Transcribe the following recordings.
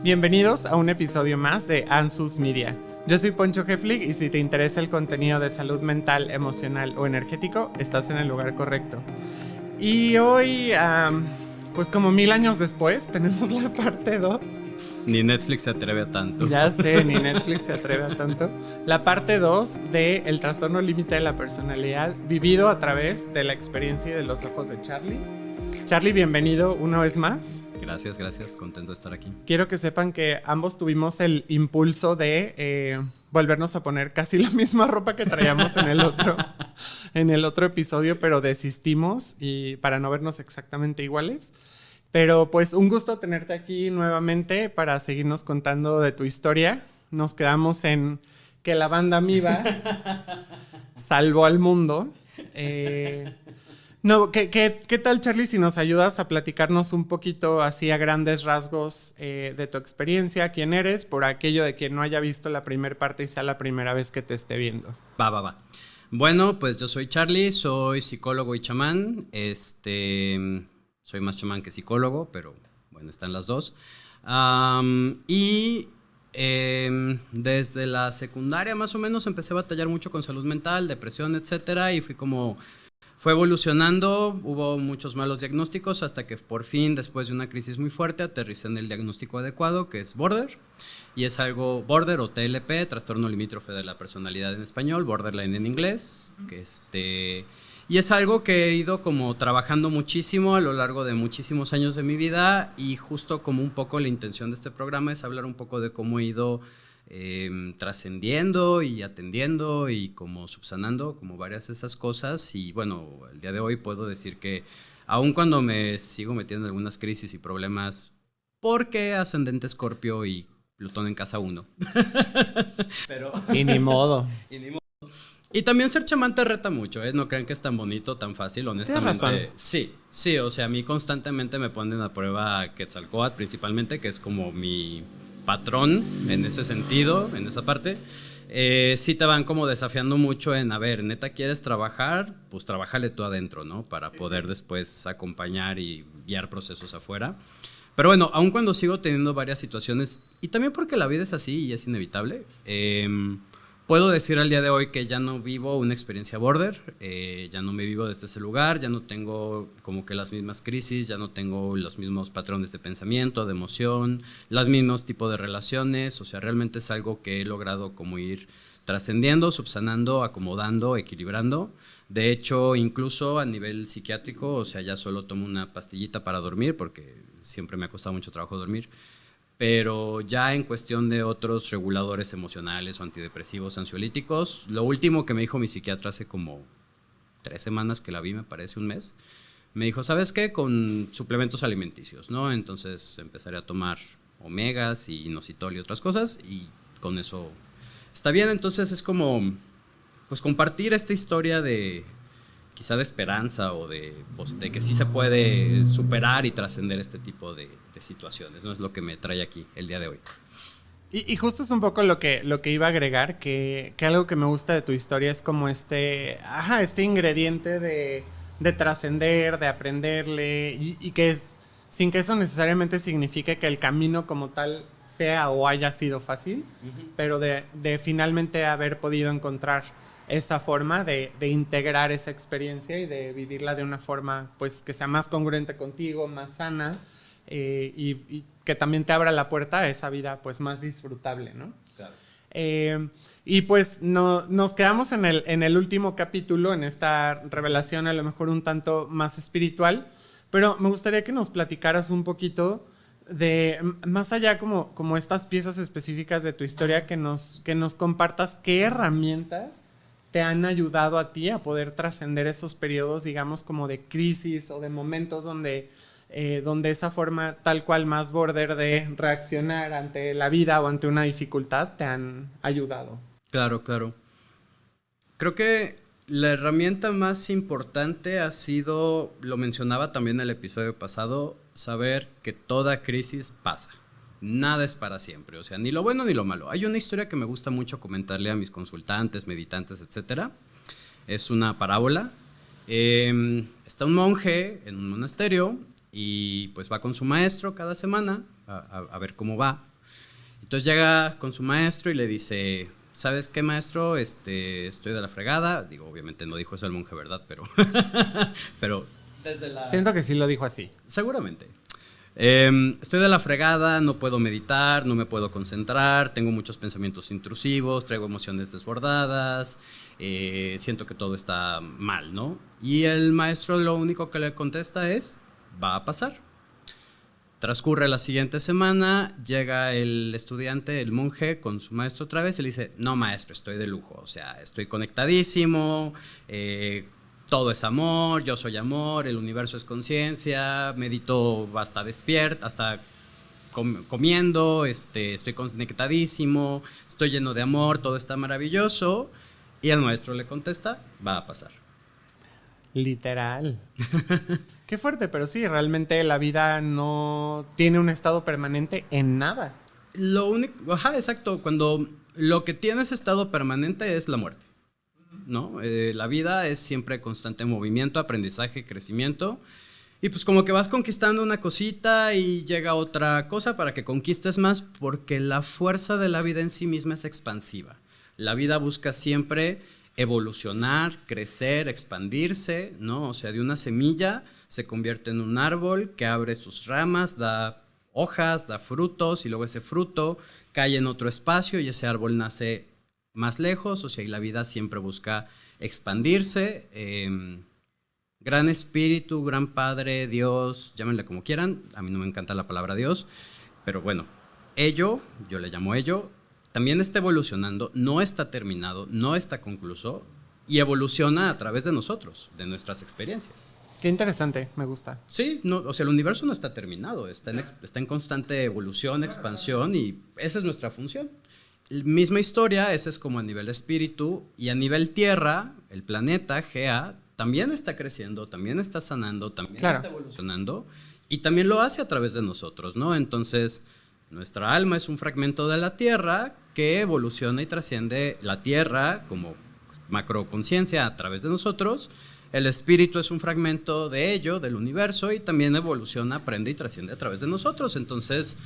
Bienvenidos a un episodio más de Ansus Media. Yo soy Poncho Heflig y si te interesa el contenido de salud mental, emocional o energético, estás en el lugar correcto. Y hoy, pues como 1000 años después, tenemos la parte 2. Ni Netflix se atreve a tanto. Ya sé, ni Netflix se atreve a tanto. La parte 2 de El trastorno límite de la personalidad, vivido a través de la experiencia y de los ojos de Charlie. Charlie, bienvenido una vez más. Gracias, contento de estar aquí. Quiero que sepan que ambos tuvimos el impulso de volvernos a poner casi la misma ropa que traíamos en el otro episodio, pero desistimos y para no vernos exactamente iguales. Pero pues un gusto tenerte aquí nuevamente para seguirnos contando de tu historia. Nos quedamos en que la banda Miva salvó al mundo. No, ¿qué tal, Charlie, si nos ayudas a platicarnos un poquito así a grandes rasgos de tu experiencia, quién eres, por aquello de quien no haya visto la primera parte y sea la primera vez que te esté viendo? Va. Bueno, pues yo soy Charlie, soy psicólogo y chamán. Soy más chamán que psicólogo, pero bueno, están las dos. Desde la secundaria más o menos empecé a batallar mucho con salud mental, depresión, etcétera, y fue evolucionando, hubo muchos malos diagnósticos hasta que por fin, después de una crisis muy fuerte, aterricé en el diagnóstico adecuado, que es Border. Y es algo Border o TLP, trastorno limítrofe de la personalidad en español, borderline en inglés. Y es algo que he ido como trabajando muchísimo a lo largo de muchísimos años de mi vida. Y justo como un poco la intención de este programa es hablar un poco de cómo he ido trascendiendo y atendiendo y como subsanando como varias de esas cosas. Y bueno, el día de hoy puedo decir que aun cuando me sigo metiendo en algunas crisis y problemas, porque ascendente Escorpio y Plutón en casa 1. Pero Y ni modo. Y también ser chamán te reta mucho, ¿eh? No crean que es tan bonito, tan fácil, honestamente. Tienes razón. Sí, o sea, a mí constantemente me ponen a prueba Quetzalcóatl principalmente, que es como mi patrón en ese sentido, en esa parte. Sí te van como desafiando mucho en, a ver, neta quieres trabajar, pues trabájale tú adentro, ¿no? Para poder después acompañar y guiar procesos afuera. Pero bueno, aun cuando sigo teniendo varias situaciones, y también porque la vida es así y es inevitable, puedo decir al día de hoy que ya no vivo una experiencia border, ya no me vivo desde ese lugar, ya no tengo como que las mismas crisis, ya no tengo los mismos patrones de pensamiento, de emoción, los mismos tipos de relaciones. O sea, realmente es algo que he logrado como ir trascendiendo, subsanando, acomodando, equilibrando. De hecho, incluso a nivel psiquiátrico, o sea, ya solo tomo una pastillita para dormir, porque siempre me ha costado mucho trabajo dormir. Pero ya en cuestión de otros reguladores emocionales o antidepresivos, ansiolíticos, lo último que me dijo mi psiquiatra hace como 3 semanas que la vi, me parece un mes, me dijo, ¿sabes qué? Con suplementos alimenticios, ¿no? Entonces empezaré a tomar omegas y inositol y otras cosas y con eso está bien. Entonces es como, pues compartir esta historia de quizá de esperanza o de que sí se puede superar y trascender este tipo de situaciones, ¿no? Es lo que me trae aquí el día de hoy. Y justo es un poco lo que iba a agregar, que algo que me gusta de tu historia es como este ingrediente de trascender, de aprenderle, y que sin que eso necesariamente signifique que el camino como tal sea o haya sido fácil, pero de finalmente haber podido encontrar esa forma de integrar esa experiencia y de vivirla de una forma pues que sea más congruente contigo, más sana, y que también te abra la puerta a esa vida pues más disfrutable, ¿no? Claro. Y pues nos quedamos en el último capítulo, en esta revelación a lo mejor un tanto más espiritual, pero me gustaría que nos platicaras un poquito de, más allá como estas piezas específicas de tu historia, que nos compartas qué herramientas te han ayudado a ti a poder trascender esos periodos, digamos, como de crisis o de momentos donde esa forma tal cual más border de reaccionar ante la vida o ante una dificultad te han ayudado. Claro. Creo que la herramienta más importante ha sido, lo mencionaba también en el episodio pasado, saber que toda crisis pasa. Nada es para siempre, o sea, ni lo bueno ni lo malo. Hay una historia que me gusta mucho comentarle a mis consultantes, meditantes, etcétera. Es una parábola. Está un monje en un monasterio y pues va con su maestro cada semana a ver cómo va. Entonces llega con su maestro y le dice, ¿sabes qué, maestro? Estoy de la fregada. Digo, obviamente no dijo eso el monje, ¿verdad? Pero, pero desde la... Siento que sí lo dijo así. Seguramente. Estoy de la fregada, no puedo meditar, no me puedo concentrar, tengo muchos pensamientos intrusivos, traigo emociones desbordadas, siento que todo está mal, ¿no? Y el maestro lo único que le contesta es, va a pasar. Transcurre la siguiente semana, llega el estudiante, el monje, con su maestro otra vez y le dice, no, maestro, estoy de lujo, o sea, estoy conectadísimo, todo es amor, yo soy amor, el universo es conciencia, medito hasta despierto, hasta comiendo, estoy conectadísimo, estoy lleno de amor, todo está maravilloso. Y el maestro le contesta, va a pasar. Literal. Qué fuerte, pero sí, realmente la vida no tiene un estado permanente en nada. Lo único, ajá, exacto, cuando lo que tiene ese estado permanente es la muerte, ¿no? La vida es siempre constante movimiento, aprendizaje, crecimiento, y pues como que vas conquistando una cosita y llega otra cosa para que conquistes más, porque la fuerza de la vida en sí misma es expansiva. La vida busca siempre evolucionar, crecer, expandirse, ¿no? O sea, de una semilla se convierte en un árbol que abre sus ramas, da hojas, da frutos y luego ese fruto cae en otro espacio y ese árbol nace más lejos. O sea, y la vida siempre busca expandirse. Gran espíritu, gran padre, Dios, llámenle como quieran. A mí no me encanta la palabra Dios, pero bueno, yo le llamo ello, también está evolucionando, no está terminado, no está concluso y evoluciona a través de nosotros, de nuestras experiencias. Qué interesante, me gusta. Sí, no, o sea, el universo no está terminado, está en constante evolución, expansión y esa es nuestra función. Misma historia, ese es como a nivel espíritu y a nivel tierra, el planeta Gea también está creciendo, también está sanando, también está evolucionando y también lo hace a través de nosotros, ¿no? Entonces, nuestra alma es un fragmento de la tierra que evoluciona y trasciende la tierra como macroconciencia a través de nosotros. El espíritu es un fragmento de ello, del universo, y también evoluciona, aprende y trasciende a través de nosotros. Entonces,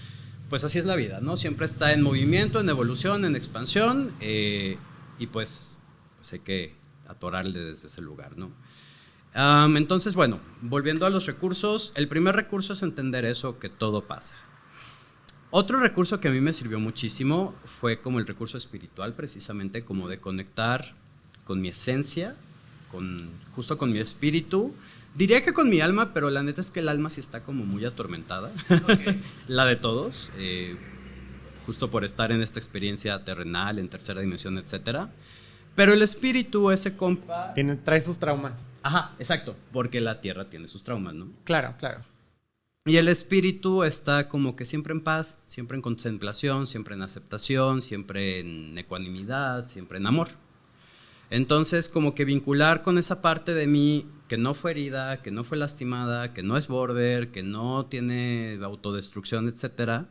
pues así es la vida, ¿no? Siempre está en movimiento, en evolución, en expansión, y pues hay que atorarle desde ese lugar, ¿no? Entonces, bueno, volviendo a los recursos, el primer recurso es entender eso, que todo pasa. Otro recurso que a mí me sirvió muchísimo fue como el recurso espiritual, precisamente como de conectar con mi esencia, justo con mi espíritu. Diría que con mi alma, pero la neta es que el alma sí está como muy atormentada, okay. La de todos, justo por estar en esta experiencia terrenal, en tercera dimensión, etcétera. Pero el espíritu, ese compa... trae sus traumas. Ajá, exacto, porque la tierra tiene sus traumas, ¿no? Claro, claro. Y el espíritu está como que siempre en paz, siempre en contemplación, siempre en aceptación, siempre en ecuanimidad, siempre en amor. Entonces, como que vincular con esa parte de mí que no fue herida, que no fue lastimada, que no es border, que no tiene autodestrucción, etcétera,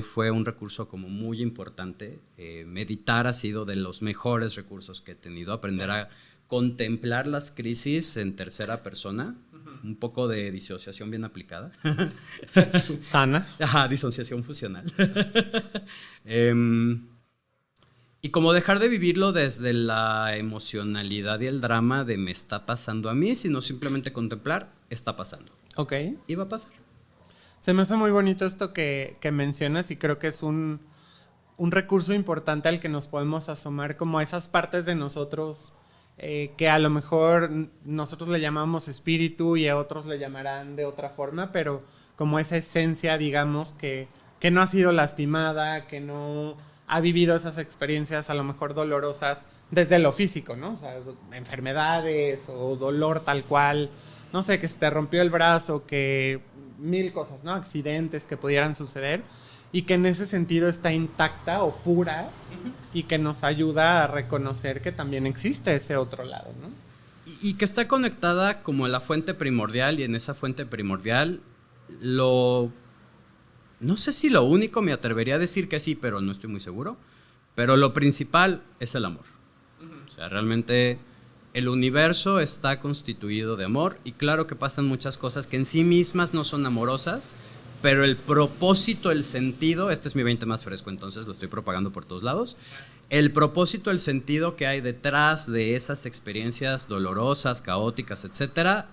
fue un recurso como muy importante. Meditar ha sido de los mejores recursos que he tenido, aprender a contemplar las crisis en tercera persona, un poco de disociación bien aplicada. Sana. Ajá, disociación funcional. Y como dejar de vivirlo desde la emocionalidad y el drama de me está pasando a mí, sino simplemente contemplar, está pasando. Ok. Y va a pasar. Se me hace muy bonito esto que mencionas y creo que es un recurso importante al que nos podemos asomar como a esas partes de nosotros que a lo mejor nosotros le llamamos espíritu y a otros le llamarán de otra forma, pero como esa esencia, digamos, que no ha sido lastimada, que no ha vivido esas experiencias a lo mejor dolorosas desde lo físico, ¿no? O sea, enfermedades o dolor tal cual, no sé, que se te rompió el brazo, que mil cosas, ¿no? Accidentes que pudieran suceder y que en ese sentido está intacta o pura y que nos ayuda a reconocer que también existe ese otro lado, ¿no? Y que está conectada como a la fuente primordial y en esa fuente primordial no sé si lo único, me atrevería a decir que sí, pero no estoy muy seguro, pero lo principal es el amor. O sea, realmente el universo está constituido de amor y claro que pasan muchas cosas que en sí mismas no son amorosas, pero el propósito, el sentido, este es mi 20 más fresco, entonces lo estoy propagando por todos lados. El propósito, el sentido que hay detrás de esas experiencias dolorosas, caóticas, etcétera,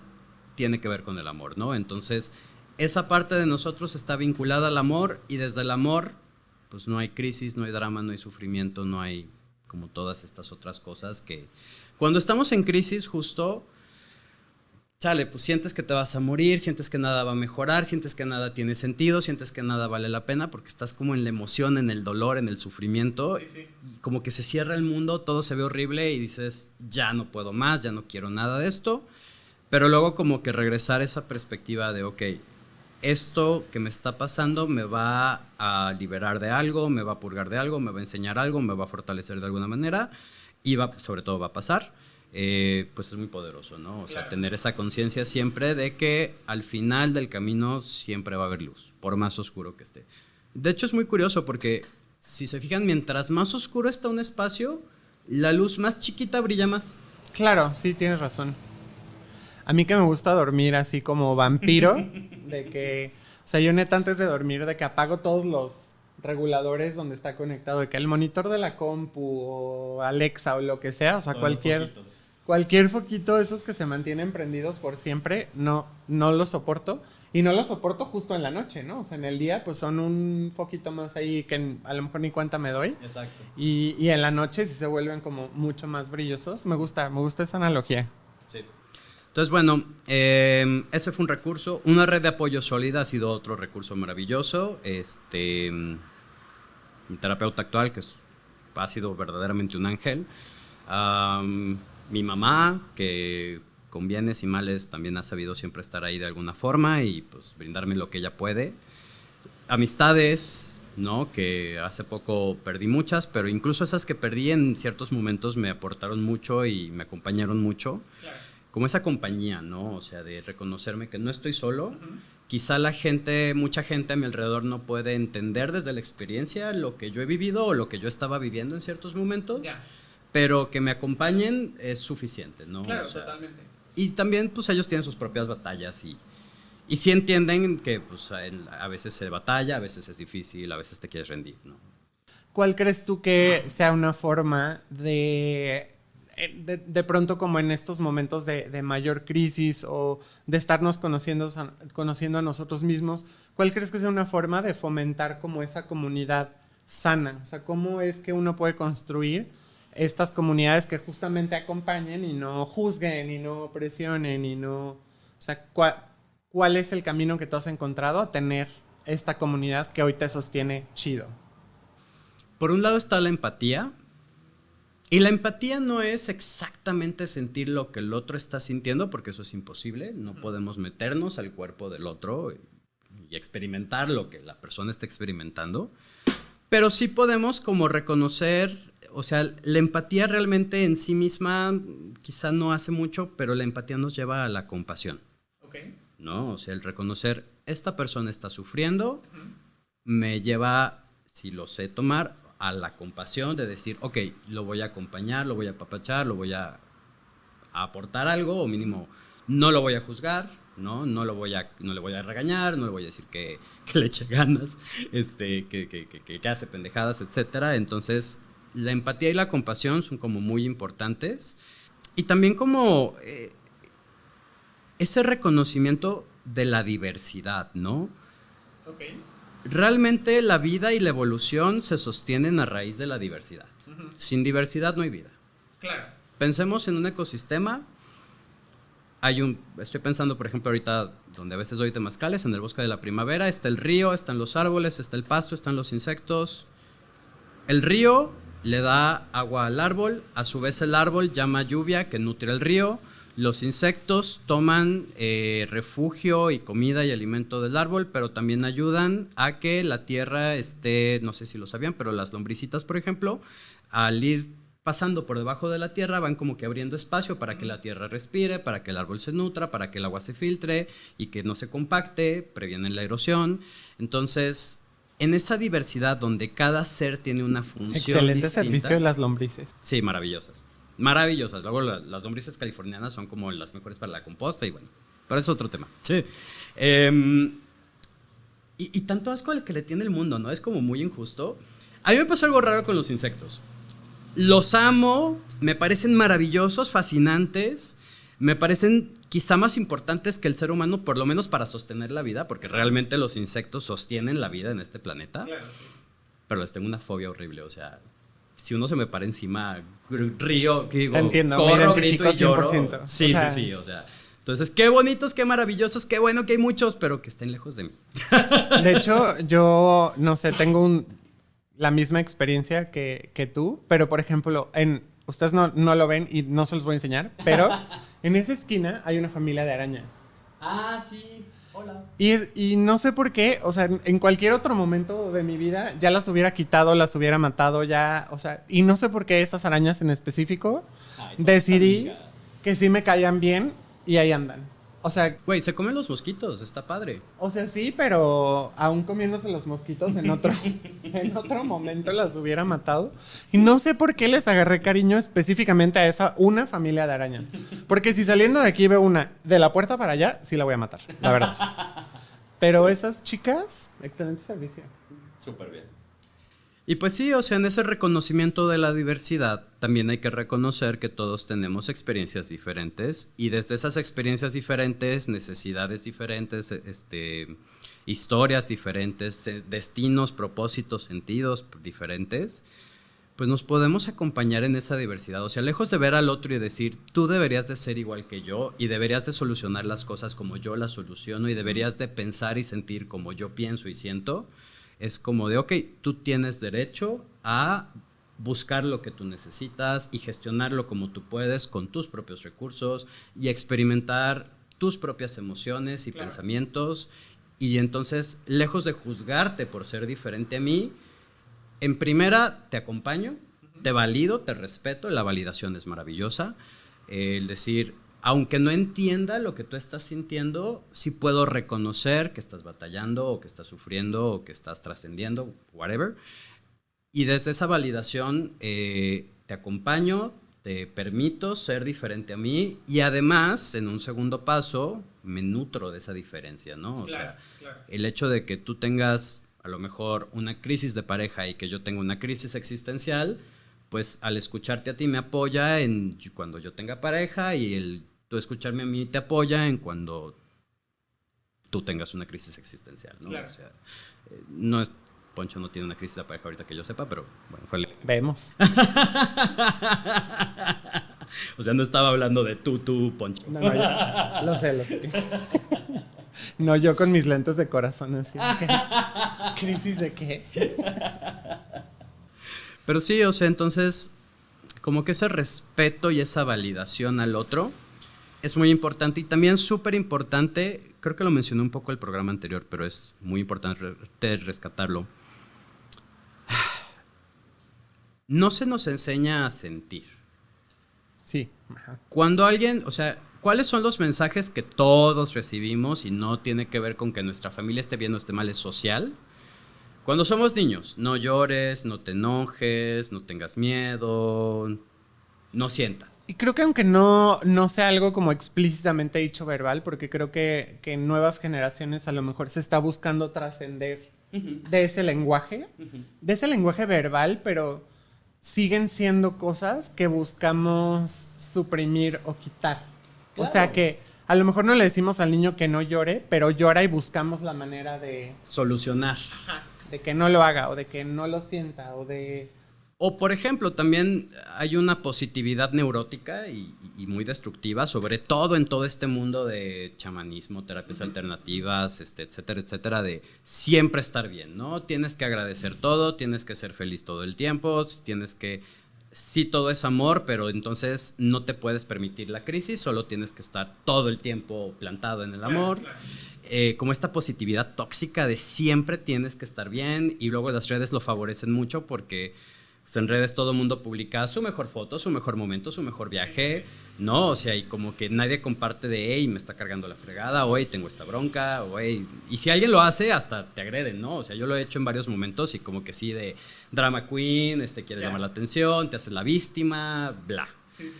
tiene que ver con el amor, ¿no? Entonces, esa parte de nosotros está vinculada al amor y desde el amor, pues no hay crisis, no hay drama, no hay sufrimiento, no hay como todas estas otras cosas que cuando estamos en crisis justo, chale, pues sientes que te vas a morir, sientes que nada va a mejorar, sientes que nada tiene sentido, sientes que nada vale la pena porque estás como en la emoción, en el dolor, en el sufrimiento y como que se cierra el mundo, todo se ve horrible y dices, ya no puedo más, ya no quiero nada de esto, pero luego como que regresar a esa perspectiva de, ok, esto que me está pasando me va a liberar de algo, me va a purgar de algo, me va a enseñar algo, me va a fortalecer de alguna manera y sobre todo va a pasar. Pues es muy poderoso, ¿no? O sea, tener esa conciencia siempre de que al final del camino siempre va a haber luz, por más oscuro que esté. De hecho, es muy curioso porque, si se fijan, mientras más oscuro está un espacio, la luz más chiquita brilla más. Claro, sí, tienes razón. A mí que me gusta dormir así como vampiro, de que, o sea, yo neta antes de dormir, de que apago todos los reguladores donde está conectado, de que el monitor de la compu o Alexa o lo que sea, o sea, cualquier foquito, esos que se mantienen prendidos por siempre, no los soporto. Y no los soporto justo en la noche, ¿no? O sea, en el día pues son un foquito más ahí que a lo mejor ni cuenta me doy. Exacto. Y en la noche sí se vuelven como mucho más brillosos. Me gusta esa analogía. Sí. Entonces, bueno, ese fue un recurso. Una red de apoyo sólida ha sido otro recurso maravilloso. Mi terapeuta actual, ha sido verdaderamente un ángel. Mi mamá, que con bienes y males también ha sabido siempre estar ahí de alguna forma y pues brindarme lo que ella puede. Amistades, ¿no? Que hace poco perdí muchas, pero incluso esas que perdí en ciertos momentos me aportaron mucho y me acompañaron mucho. Claro. Como esa compañía, ¿no? O sea, de reconocerme que no estoy solo. Uh-huh. Quizá mucha gente a mi alrededor no puede entender desde la experiencia lo que yo he vivido o lo que yo estaba viviendo en ciertos momentos, pero que me acompañen es suficiente, ¿no? Claro, o sea, totalmente. Y también, pues, ellos tienen sus propias batallas y sí entienden que, pues, a veces se batalla, a veces es difícil, a veces te quieres rendir, ¿no? ¿Cuál crees tú que sea una forma de pronto como en estos momentos de mayor crisis o de estarnos conociendo a nosotros mismos, ¿cuál crees que sea una forma de fomentar como esa comunidad sana? O sea, ¿cómo es que uno puede construir estas comunidades que justamente acompañen y no juzguen y no presionen y no... O sea, ¿cuál es el camino que tú has encontrado a tener esta comunidad que hoy te sostiene chido? Por un lado está la empatía. Y la empatía no es exactamente sentir lo que el otro está sintiendo, porque eso es imposible. No podemos meternos al cuerpo del otro y experimentar lo que la persona está experimentando. Pero sí podemos como reconocer, o sea, la empatía realmente en sí misma quizá no hace mucho, pero la empatía nos lleva a la compasión. Okay. ¿No? O sea, el reconocer, esta persona está sufriendo, me lleva, si lo sé tomar, a la compasión de decir, ok, lo voy a acompañar, lo voy a apapachar, lo voy a aportar algo, o mínimo no lo voy a juzgar, ¿no? No le voy a regañar, no le voy a decir que le eche ganas, que hace pendejadas, etcétera. Entonces, la empatía y la compasión son como muy importantes. Y también como ese reconocimiento de la diversidad, ¿no? Okay. Realmente la vida y la evolución se sostienen a raíz de la diversidad. Uh-huh. Sin diversidad no hay vida. Claro. Pensemos en un ecosistema. Estoy pensando, por ejemplo, ahorita donde a veces doy temazcales, en el bosque de la primavera, está el río, están los árboles, está el pasto, están los insectos. El río le da agua al árbol, a su vez el árbol llama lluvia que nutre el río. Los insectos toman refugio y comida y alimento del árbol, pero también ayudan a que la tierra esté, no sé si lo sabían, pero las lombricitas, por ejemplo, al ir pasando por debajo de la tierra, van como que abriendo espacio para que la tierra respire, para que el árbol se nutra, para que el agua se filtre y que no se compacte, previenen la erosión. Entonces, en esa diversidad donde cada ser tiene una función excelente distinta, servicio de las lombrices. Sí, maravillosas. Maravillosas. Luego las lombrices californianas son como las mejores para la composta y bueno, pero es otro tema. Sí. y tanto asco al que le tiene el mundo, ¿no? Es como muy injusto. A mí me pasa algo raro con los insectos. Los amo, me parecen maravillosos, fascinantes, me parecen quizá más importantes que el ser humano, por lo menos para sostener la vida, porque realmente los insectos sostienen la vida en este planeta. Claro, sí. Pero les tengo una fobia horrible, o sea, si uno se me para encima, río, digo, entiendo, corro, grito y lloro. 100%. Sí, sí, o sea. Entonces, qué bonitos, qué maravillosos, qué bueno que hay muchos, pero que estén lejos de mí. De hecho, yo, no sé, tengo la misma experiencia que tú, pero por ejemplo, ustedes no lo ven y no se los voy a enseñar, pero en esa esquina hay una familia de arañas. Ah, sí. Hola. Y no sé por qué, o sea, en cualquier otro momento de mi vida ya las hubiera quitado, las hubiera matado, ya, o sea, y no sé por qué esas arañas en específico decidí que sí me caían bien y ahí andan. O sea, güey, se comen los mosquitos, está padre. O sea, sí, pero aún comiéndose los mosquitos en otro momento las hubiera matado. Y no sé por qué les agarré cariño específicamente a esa una familia de arañas. Porque si saliendo de aquí veo una de la puerta para allá, sí la voy a matar, la verdad. Pero esas chicas, excelente servicio. Súper bien. Y pues sí, o sea, en ese reconocimiento de la diversidad también hay que reconocer que todos tenemos experiencias diferentes y desde esas experiencias diferentes, necesidades diferentes, historias diferentes, destinos, propósitos, sentidos diferentes, pues nos podemos acompañar en esa diversidad. O sea, lejos de ver al otro y decir, tú deberías de ser igual que yo y deberías de solucionar las cosas como yo las soluciono y deberías de pensar y sentir como yo pienso y siento. Es como de, ok, tú tienes derecho a buscar lo que tú necesitas y gestionarlo como tú puedes con tus propios recursos y experimentar tus propias emociones y pensamientos. Y entonces, lejos de juzgarte por ser diferente a mí, en primera te acompaño, te valido, te respeto, la validación es maravillosa. El decir, aunque no entienda lo que tú estás sintiendo, sí puedo reconocer que estás batallando o que estás sufriendo o que estás trascendiendo, whatever. Y desde esa validación te acompaño, te permito ser diferente a mí y además, en un segundo paso, me nutro de esa diferencia, ¿no? Claro. El hecho de que tú tengas a lo mejor una crisis de pareja y que yo tenga una crisis existencial, pues al escucharte a ti me apoya en cuando yo tenga pareja y tú escucharme a mí te apoya en cuando tú tengas una crisis existencial, ¿no? Claro. O sea, no es, Poncho no tiene una crisis de pareja ahorita que yo sepa, pero bueno, fue el... Vemos. O sea, no estaba hablando de tú, Poncho. No, lo sé. No, yo con mis lentes de corazón así. ¿Crisis de qué? Pero sí, o sea, entonces, como que ese respeto y esa validación al otro es muy importante y también súper importante, creo que lo mencioné un poco el programa anterior, pero es muy importante rescatarlo. No se nos enseña a sentir. Sí. Ajá. Cuando alguien, o sea, ¿cuáles son los mensajes que todos recibimos y no tiene que ver con que nuestra familia esté bien o esté mal, es social? Cuando somos niños, no llores, no te enojes, no tengas miedo, no sientas. Y creo que aunque no sea algo como explícitamente dicho verbal, porque creo que en nuevas generaciones a lo mejor se está buscando trascender de ese lenguaje, verbal, pero siguen siendo cosas que buscamos suprimir o quitar. Claro. O sea que a lo mejor no le decimos al niño que no llore, pero llora y buscamos la manera de... solucionar. Ajá. De que no lo haga o de que no lo sienta o de... O, por ejemplo, también hay una positividad neurótica y muy destructiva, sobre todo en todo este mundo de chamanismo, terapias alternativas, etcétera, etcétera, de siempre estar bien, ¿no? Tienes que agradecer todo, tienes que ser feliz todo el tiempo, tienes que... Sí, todo es amor, pero entonces no te puedes permitir la crisis, solo tienes que estar todo el tiempo plantado en el amor. Claro. Como esta positividad tóxica de siempre tienes que estar bien y luego las redes lo favorecen mucho porque... Pues en redes todo el mundo publica su mejor foto, su mejor momento, su mejor viaje, ¿no? O sea, y como que nadie comparte de, hey, me está cargando la fregada, o hey, tengo esta bronca, o hey... Y si alguien lo hace, hasta te agreden, ¿no? O sea, yo lo he hecho en varios momentos y como que sí, de drama queen, quieres llamar la atención, te haces la víctima, bla. Sí.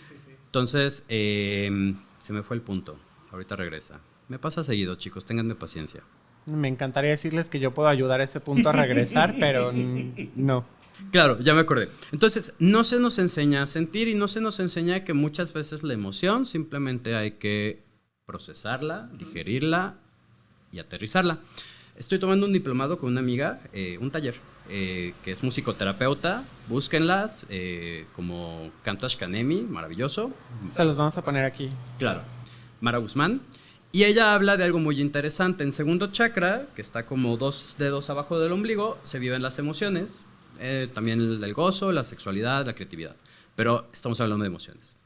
Entonces, se me fue el punto. Ahorita regresa. Me pasa seguido, chicos, ténganme paciencia. Me encantaría decirles que yo puedo ayudar a ese punto a regresar, pero no. Claro, ya me acordé. Entonces, no se nos enseña a sentir y no se nos enseña que muchas veces la emoción simplemente hay que procesarla, digerirla y aterrizarla. Estoy tomando un diplomado con una amiga, un taller, que es musicoterapeuta. Búsquenlas, como Canto Ashkanemi, maravilloso. Se los vamos a poner aquí. Claro, Mara Guzmán. Y ella habla de algo muy interesante. En segundo chakra, que está como 2 dedos abajo del ombligo, se viven las emociones. También el gozo, la sexualidad, la creatividad. Pero estamos hablando de emociones.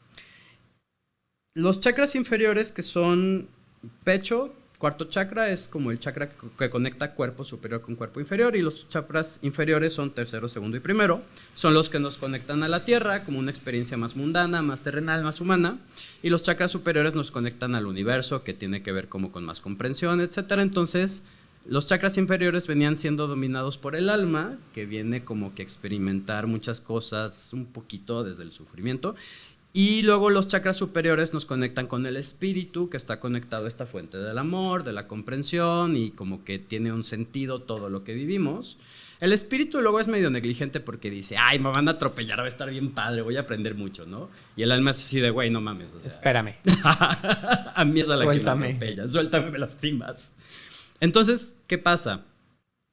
Los chakras inferiores, que son pecho, cuarto chakra, es como el chakra que conecta cuerpo superior con cuerpo inferior. Y los chakras inferiores son tercero, segundo y primero. Son los que nos conectan a la tierra, como una experiencia más mundana, más terrenal, más humana. Y los chakras superiores nos conectan al universo, que tiene que ver como con más comprensión, etc. Entonces, los chakras inferiores venían siendo dominados por el alma, que viene como que a experimentar muchas cosas un poquito desde el sufrimiento. Y luego los chakras superiores nos conectan con el espíritu, que está conectado a esta fuente del amor, de la comprensión, y como que tiene un sentido todo lo que vivimos. El espíritu luego es medio negligente porque dice, ay, me van a atropellar, va a estar bien padre, voy a aprender mucho, ¿no? Y el alma es así de, güey, no mames. O sea, espérame. A mí es a la Suéltame. que me atropella, suéltame, me lastimas. Entonces, ¿qué pasa?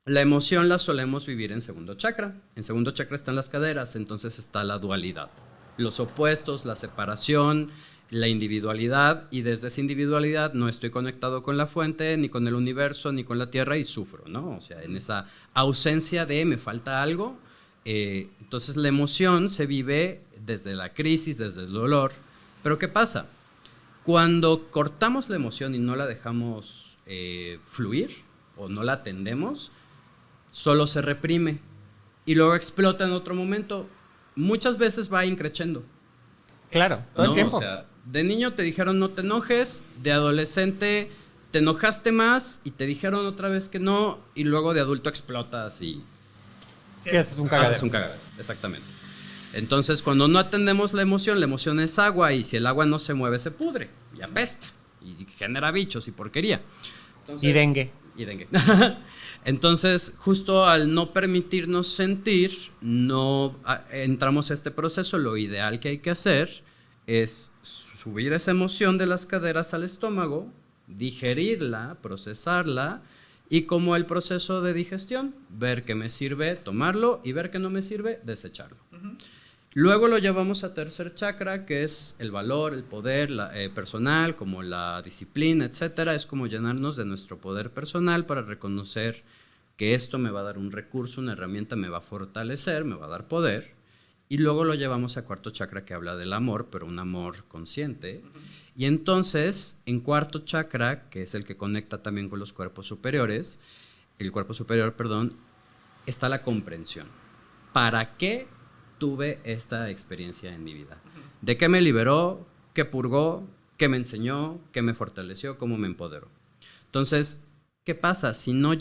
La emoción la solemos vivir en segundo chakra. En segundo chakra están las caderas, entonces está la dualidad. Los opuestos, la separación, la individualidad, y desde esa individualidad no estoy conectado con la fuente, ni con el universo, ni con la tierra, y sufro, ¿no? O sea, en esa ausencia de me falta algo, entonces la emoción se vive desde la crisis, desde el dolor. Pero ¿qué pasa? Cuando cortamos la emoción y no la dejamos fluir, o no la atendemos, solo se reprime, y luego explota en otro momento. Muchas veces va increciendo. Claro, todo el tiempo. O sea, de niño te dijeron no te enojes, de adolescente te enojaste más y te dijeron otra vez que no, y luego de adulto explotas y Sí, haces un cagadero. haces un cagadero, exactamente. Entonces, cuando no atendemos la emoción es agua, y si el agua no se mueve se pudre y apesta y genera bichos y porquería. Entonces, Y dengue. Y dengue. Entonces, justo al no permitirnos sentir, no entramos a este proceso. Lo ideal que hay que hacer es subir esa emoción de las caderas al estómago, digerirla, procesarla, y como el proceso de digestión, ver qué me sirve, tomarlo, y ver qué no me sirve, desecharlo. Luego lo llevamos a tercer chakra, que es el valor, el poder personal, como la disciplina, etcétera. Es como llenarnos de nuestro poder personal para reconocer que esto me va a dar un recurso, una herramienta, me va a fortalecer, me va a dar poder. Y luego lo llevamos a cuarto chakra, que habla del amor, pero un amor consciente. Y entonces, en cuarto chakra, que es el que conecta también con los cuerpos superiores, el cuerpo superior, perdón, está la comprensión. ¿Para qué tuve esta experiencia en mi vida? ¿De qué me liberó? ¿Qué purgó? ¿Qué me enseñó? ¿Qué me fortaleció? ¿Cómo me empoderó? Entonces, ¿qué pasa? Si no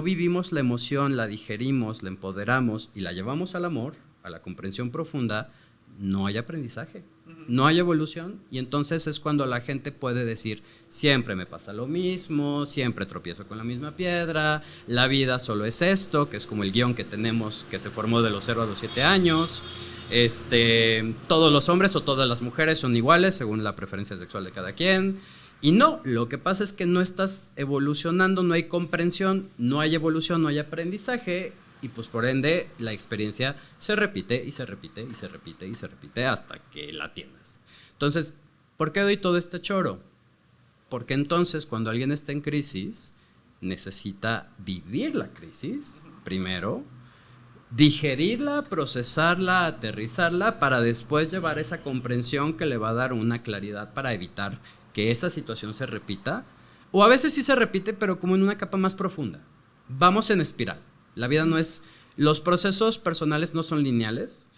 vivimos la emoción, la digerimos, la empoderamos y la llevamos al amor, a la comprensión profunda, no hay aprendizaje, no hay evolución, y entonces es cuando la gente puede decir, siempre me pasa lo mismo, siempre tropiezo con la misma piedra, la vida solo es esto, que es como el guión que tenemos, que se formó de los 0 a los 7 años, todos los hombres o todas las mujeres son iguales según la preferencia sexual de cada quien. Y no, lo que pasa es que no estás evolucionando, no hay comprensión, no hay evolución, no hay aprendizaje, y pues por ende la experiencia se repite y se repite y se repite y se repite hasta que la atiendas. Entonces, ¿por qué doy todo este choro? Porque entonces cuando alguien está en crisis, necesita vivir la crisis primero, digerirla, procesarla, aterrizarla, para después llevar esa comprensión que le va a dar una claridad para evitar que esa situación se repita, o a veces sí se repite, pero como en una capa más profunda. Vamos en espiral. La vida no es... Los procesos personales no son lineales,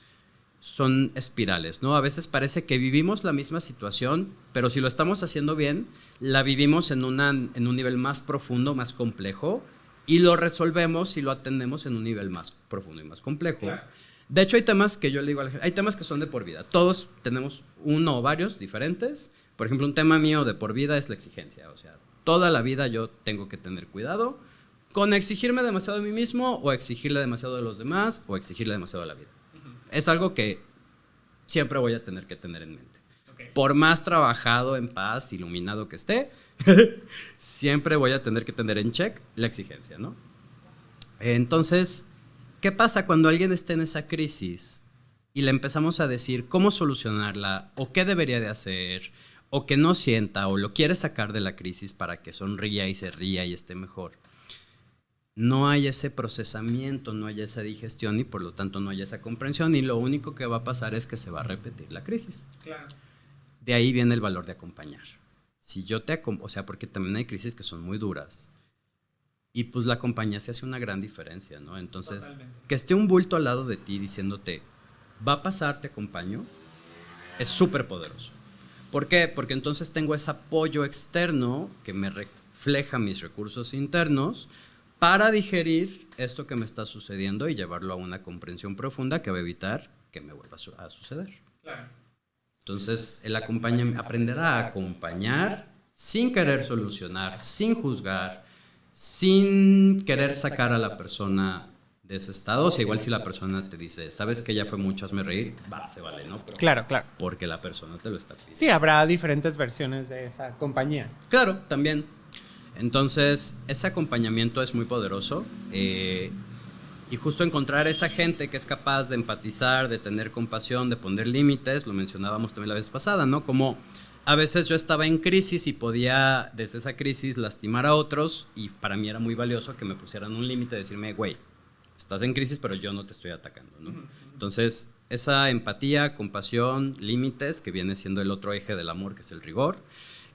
son espirales, ¿no? A veces parece que vivimos la misma situación, pero si lo estamos haciendo bien, la vivimos en un nivel más profundo, más complejo, y lo resolvemos y lo atendemos en un nivel más profundo y más complejo. Claro. De hecho, hay temas que yo le digo a la gente, hay temas que son de por vida. Todos tenemos uno o varios diferentes. Por ejemplo, un tema mío de por vida es la exigencia. O sea, Toda la vida yo tengo que tener cuidado con exigirme demasiado de mí mismo o exigirle demasiado de los demás o exigirle demasiado a la vida. Es algo que siempre voy a tener que tener en mente. Okay. Por más trabajado, en paz, iluminado que esté, siempre voy a tener que tener en check la exigencia, ¿no? Entonces, ¿qué pasa cuando alguien está en esa crisis y le empezamos a decir cómo solucionarla o qué debería de hacer o que no sienta o lo quiere sacar de la crisis para que sonría y se ría y esté mejor? No hay ese procesamiento, no hay esa digestión y por lo tanto no hay esa comprensión y lo único que va a pasar es que se va a repetir la crisis. Claro. De ahí viene el valor de acompañar. Si yo o sea, porque también hay crisis que son muy duras y pues la compañía se hace una gran diferencia, ¿no? Entonces, totalmente. Que esté un bulto al lado de ti diciéndote, va a pasar, te acompaño, es súper poderoso. ¿Por qué? Porque entonces tengo ese apoyo externo que me refleja mis recursos internos para digerir esto que me está sucediendo y llevarlo a una comprensión profunda que va a evitar que me vuelva a suceder. Claro. Entonces, aprender a acompañar sin querer solucionar, sin juzgar, sin querer sacar a la persona de ese estado. O sea, igual si la persona te dice, sabes que ya fue mucho, hazme reír, se vale, ¿no? Pero claro. Porque la persona te lo está pidiendo. Sí, habrá diferentes versiones de esa compañía. Claro, también. Entonces, ese acompañamiento es muy poderoso. Y justo encontrar esa gente que es capaz de empatizar, de tener compasión, de poner límites, lo mencionábamos también la vez pasada, ¿no? Como a veces yo estaba en crisis y podía, desde esa crisis, lastimar a otros y para mí era muy valioso que me pusieran un límite, decirme, güey, estás en crisis, pero yo no te estoy atacando, ¿no? Entonces, esa empatía, compasión, límites, que viene siendo el otro eje del amor, que es el rigor,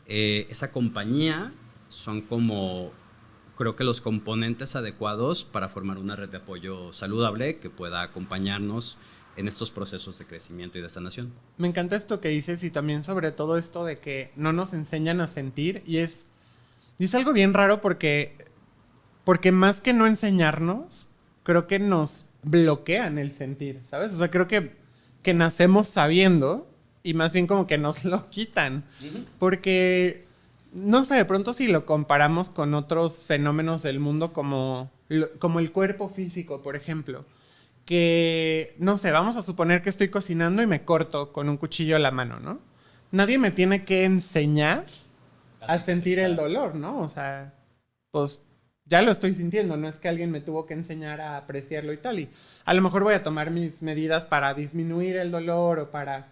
esa compañía son como, creo que los componentes adecuados para formar una red de apoyo saludable que pueda acompañarnos en estos procesos de crecimiento y de sanación. Me encanta esto que dices y también sobre todo esto de que no nos enseñan a sentir y es algo bien raro porque más que no enseñarnos, creo que nos bloquean el sentir, ¿sabes? O sea, creo que nacemos sabiendo y más bien como que nos lo quitan. Porque, no sé, de pronto si lo comparamos con otros fenómenos del mundo como el cuerpo físico, por ejemplo, que, no sé, vamos a suponer que estoy cocinando y me corto con un cuchillo a la mano, ¿no? Nadie me tiene que enseñar a sentir el dolor, ¿no? O sea, pues ya lo estoy sintiendo, no es que alguien me tuvo que enseñar a apreciarlo y tal, y a lo mejor voy a tomar mis medidas para disminuir el dolor o para...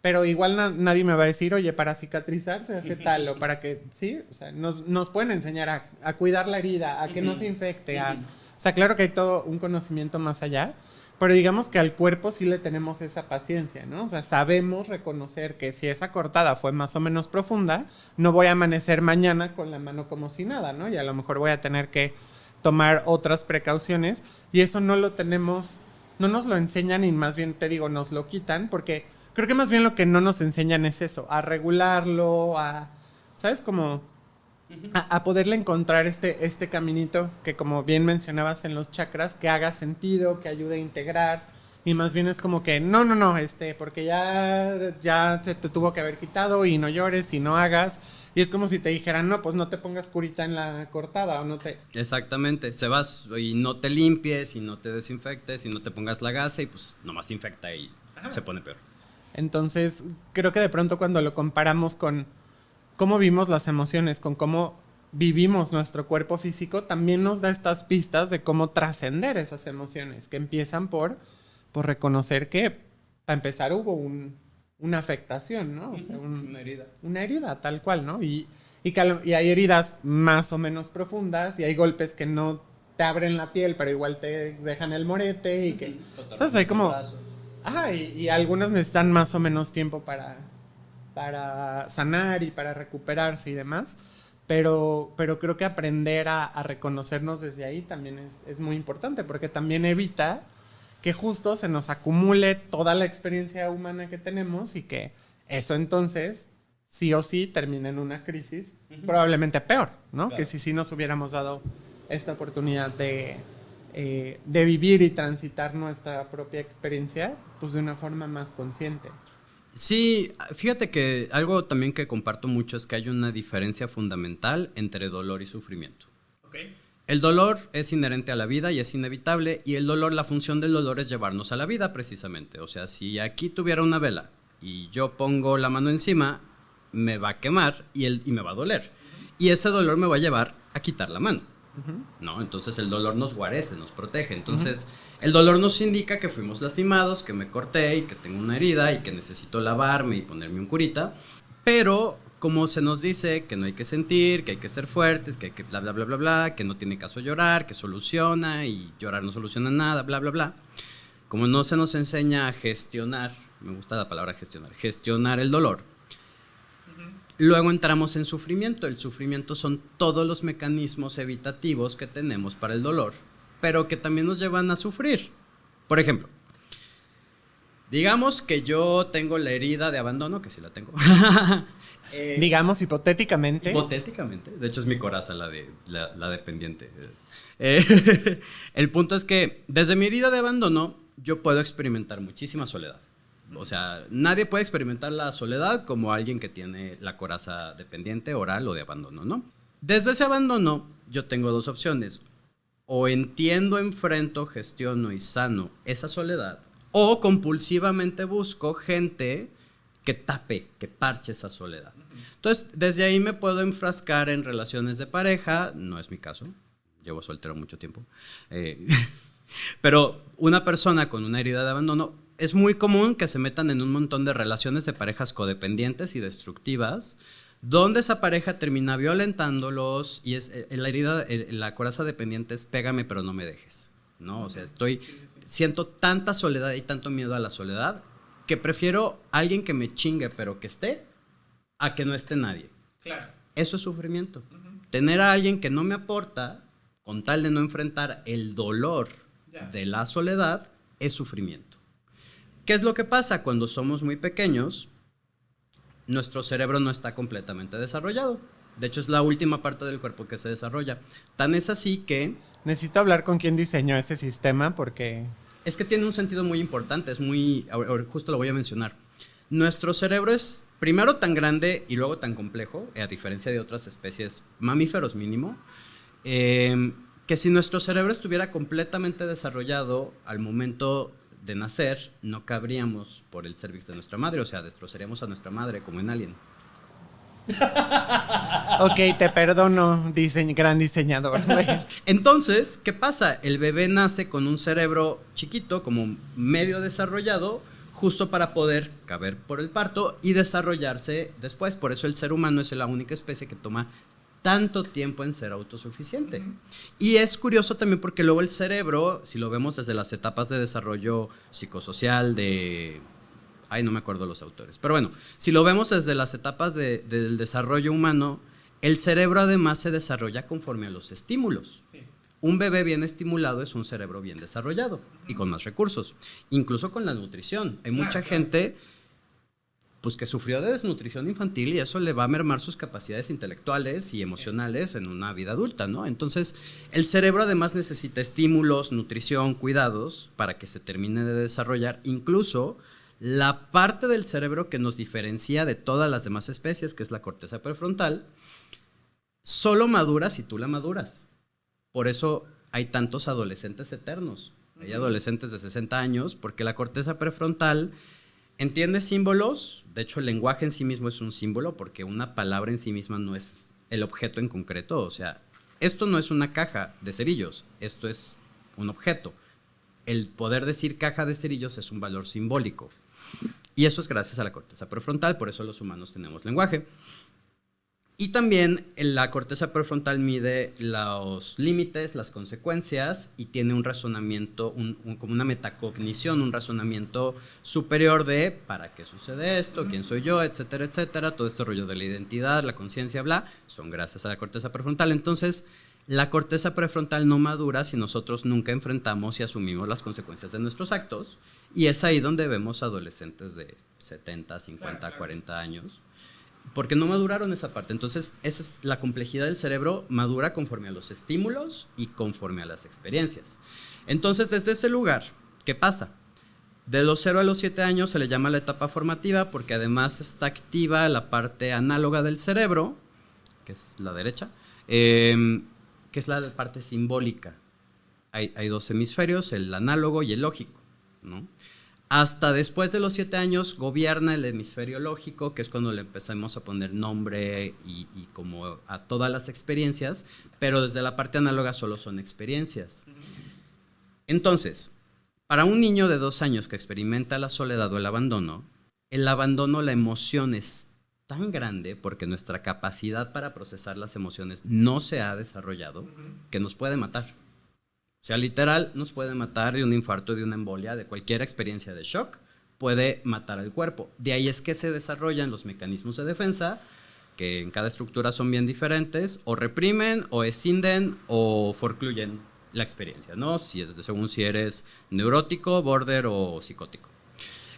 Pero igual nadie me va a decir, oye, para cicatrizar se hace tal o para que, sí, o sea, nos pueden enseñar a cuidar la herida, a que no se infecte, o sea, claro que hay todo un conocimiento más allá, pero digamos que al cuerpo sí le tenemos esa paciencia, ¿no? O sea, sabemos reconocer que si esa cortada fue más o menos profunda, no voy a amanecer mañana con la mano como si nada, ¿no? Y a lo mejor voy a tener que tomar otras precauciones y eso no lo tenemos, no nos lo enseñan y más bien te digo, nos lo quitan porque creo que más bien lo que no nos enseñan es eso, a regularlo, ¿sabes? Como a poderle encontrar este caminito que como bien mencionabas en los chakras, que haga sentido, que ayude a integrar y más bien es como que no, porque ya se te tuvo que haber quitado y no llores y no hagas y es como si te dijeran, no, pues no te pongas curita en la cortada o no te... Exactamente, se vas y no te limpies y no te desinfectes y no te pongas la gasa y pues nomás infecta y se pone peor. Entonces, creo que de pronto cuando lo comparamos con cómo vimos las emociones, con cómo vivimos nuestro cuerpo físico, también nos da estas pistas de cómo trascender esas emociones, que empiezan por reconocer que, para empezar, hubo una afectación, ¿no? O sea, una herida. Una herida, tal cual, ¿no? Y hay heridas más o menos profundas y hay golpes que no te abren la piel, pero igual te dejan el morete y que... ¿Sabes? Hay como... y algunas necesitan más o menos tiempo para sanar y para recuperarse y demás, pero creo que aprender a reconocernos desde ahí también es muy importante, porque también evita que justo se nos acumule toda la experiencia humana que tenemos y que eso entonces sí o sí termine en una crisis, probablemente peor, ¿no? Claro. Que si sí nos hubiéramos dado esta oportunidad de vivir y transitar nuestra propia experiencia pues de una forma más consciente. Sí, fíjate que algo también que comparto mucho es que hay una diferencia fundamental entre dolor y sufrimiento. Okay. El dolor es inherente a la vida y es inevitable, y el dolor, la función del dolor es llevarnos a la vida precisamente. O sea, si aquí tuviera una vela y yo pongo la mano encima, me va a quemar y me va a doler. Y ese dolor me va a llevar a quitar la mano. ¿No? Entonces el dolor nos guarece, nos protege. Entonces el dolor nos indica que fuimos lastimados, que me corté y que tengo una herida y que necesito lavarme y ponerme un curita. Pero como se nos dice que no hay que sentir, que hay que ser fuertes, que hay que bla bla bla bla bla, que no tiene caso llorar, que soluciona y llorar no soluciona nada, bla bla bla. Como no se nos enseña a gestionar, me gusta la palabra gestionar el dolor. Luego entramos en sufrimiento. El sufrimiento son todos los mecanismos evitativos que tenemos para el dolor, pero que también nos llevan a sufrir. Por ejemplo, digamos que yo tengo la herida de abandono, que sí la tengo. Digamos hipotéticamente. Hipotéticamente. De hecho es mi coraza la dependiente. El punto es que desde mi herida de abandono yo puedo experimentar muchísima soledad. O sea, nadie puede experimentar la soledad como alguien que tiene la coraza dependiente, oral o de abandono, ¿no? Desde ese abandono, yo tengo dos opciones. O entiendo, enfrento, gestiono y sano esa soledad, o compulsivamente busco gente que tape, que parche esa soledad. Entonces, desde ahí me puedo enfrascar en relaciones de pareja. No es mi caso, llevo soltero mucho tiempo. Pero una persona con una herida de abandono, es muy común que se metan en un montón de relaciones de parejas codependientes y destructivas, donde esa pareja termina violentándolos y es la herida, la coraza dependiente es pégame pero no me dejes, ¿no? O sea, siento tanta soledad y tanto miedo a la soledad que prefiero a alguien que me chingue pero que esté, a que no esté nadie. Claro. Eso es sufrimiento. Tener a alguien que no me aporta, con tal de no enfrentar el dolor de la soledad, es sufrimiento. ¿Qué es lo que pasa? Cuando somos muy pequeños, nuestro cerebro no está completamente desarrollado. De hecho, es la última parte del cuerpo que se desarrolla. Tan es así que... Necesito hablar con quien diseñó ese sistema porque... Es que tiene un sentido muy importante, justo lo voy a mencionar. Nuestro cerebro es primero tan grande y luego tan complejo, a diferencia de otras especies, mamíferos mínimo, que si nuestro cerebro estuviera completamente desarrollado al momento de nacer, no cabríamos por el cervix de nuestra madre, o sea, destrozaríamos a nuestra madre como en Alien. Ok, te perdono, gran diseñador. Entonces, ¿qué pasa? El bebé nace con un cerebro chiquito, como medio desarrollado, justo para poder caber por el parto y desarrollarse después. Por eso el ser humano es la única especie que toma tanto tiempo en ser autosuficiente. Y es curioso también porque luego el cerebro, si lo vemos desde las etapas de desarrollo psicosocial no me acuerdo los autores, pero bueno, si lo vemos desde las etapas del desarrollo humano, el cerebro además se desarrolla conforme a los estímulos. Sí. Un bebé bien estimulado es un cerebro bien desarrollado y con más recursos, incluso con la nutrición. Hay mucha gente pues que sufrió de desnutrición infantil y eso le va a mermar sus capacidades intelectuales y emocionales en una vida adulta, ¿no? Entonces, el cerebro además necesita estímulos, nutrición, cuidados para que se termine de desarrollar. Incluso la parte del cerebro que nos diferencia de todas las demás especies, que es la corteza prefrontal, solo madura si tú la maduras. Por eso hay tantos adolescentes eternos. Hay adolescentes de 60 años porque la corteza prefrontal entiende símbolos. De hecho, el lenguaje en sí mismo es un símbolo porque una palabra en sí misma no es el objeto en concreto. O sea, esto no es una caja de cerillos, esto es un objeto. El poder decir caja de cerillos es un valor simbólico. Y eso es gracias a la corteza prefrontal, por eso los humanos tenemos lenguaje. Y también la corteza prefrontal mide los límites, las consecuencias y tiene un razonamiento, como una metacognición, un razonamiento superior de ¿para qué sucede esto? ¿Quién soy yo? Etcétera, etcétera. Todo este rollo de la identidad, la conciencia, bla, son gracias a la corteza prefrontal. Entonces, la corteza prefrontal no madura si nosotros nunca enfrentamos y asumimos las consecuencias de nuestros actos. Y es ahí donde vemos adolescentes de 70, 50, 40 años. Porque no maduraron esa parte. Entonces, esa es la complejidad del cerebro, madura conforme a los estímulos y conforme a las experiencias. Entonces, desde ese lugar, ¿qué pasa? De los 0 a los 7 años se le llama la etapa formativa porque además está activa la parte análoga del cerebro, que es la derecha, que es la parte simbólica. Hay dos hemisferios, el análogo y el lógico, ¿no? Hasta después de los 7 años gobierna el hemisferio lógico, que es cuando le empezamos a poner nombre y como a todas las experiencias, pero desde la parte análoga solo son experiencias. Entonces, para un niño de 2 años que experimenta la soledad o el abandono, la emoción es tan grande porque nuestra capacidad para procesar las emociones no se ha desarrollado que nos puede matar. O sea, literal, nos puede matar de un infarto, de una embolia, de cualquier experiencia de shock, puede matar al cuerpo. De ahí es que se desarrollan los mecanismos de defensa, que en cada estructura son bien diferentes, o reprimen, o escinden, o forcluyen la experiencia, ¿no? Según si eres neurótico, border o psicótico.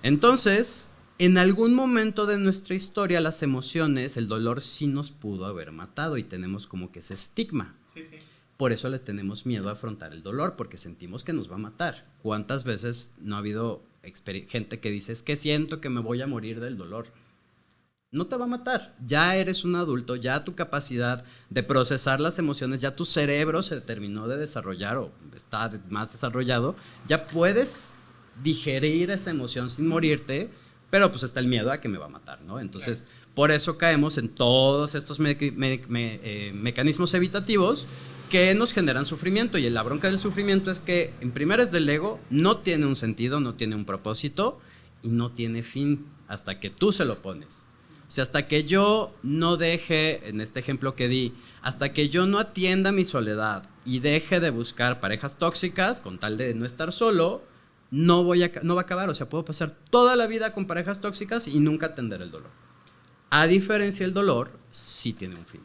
Entonces, en algún momento de nuestra historia, las emociones, el dolor sí nos pudo haber matado y tenemos como que ese estigma. Sí, sí. Por eso le tenemos miedo a afrontar el dolor, porque sentimos que nos va a matar. ¿Cuántas veces no ha habido gente que dice, es que siento que me voy a morir del dolor? No te va a matar, ya eres un adulto, ya tu capacidad de procesar las emociones, ya tu cerebro se terminó de desarrollar o está más desarrollado, ya puedes digerir esa emoción sin morirte, pero pues está el miedo a que me va a matar, ¿no? Entonces, por eso caemos en todos estos mecanismos evitativos que nos generan sufrimiento, y la bronca del sufrimiento es que en primera es del ego, no tiene un sentido, no tiene un propósito y no tiene fin hasta que tú se lo pones. O sea, hasta que yo no deje, en este ejemplo que di, hasta que yo no atienda mi soledad y deje de buscar parejas tóxicas con tal de no estar solo, no va a acabar. O sea, puedo pasar toda la vida con parejas tóxicas y nunca atender el dolor. A diferencia del dolor, sí tiene un fin.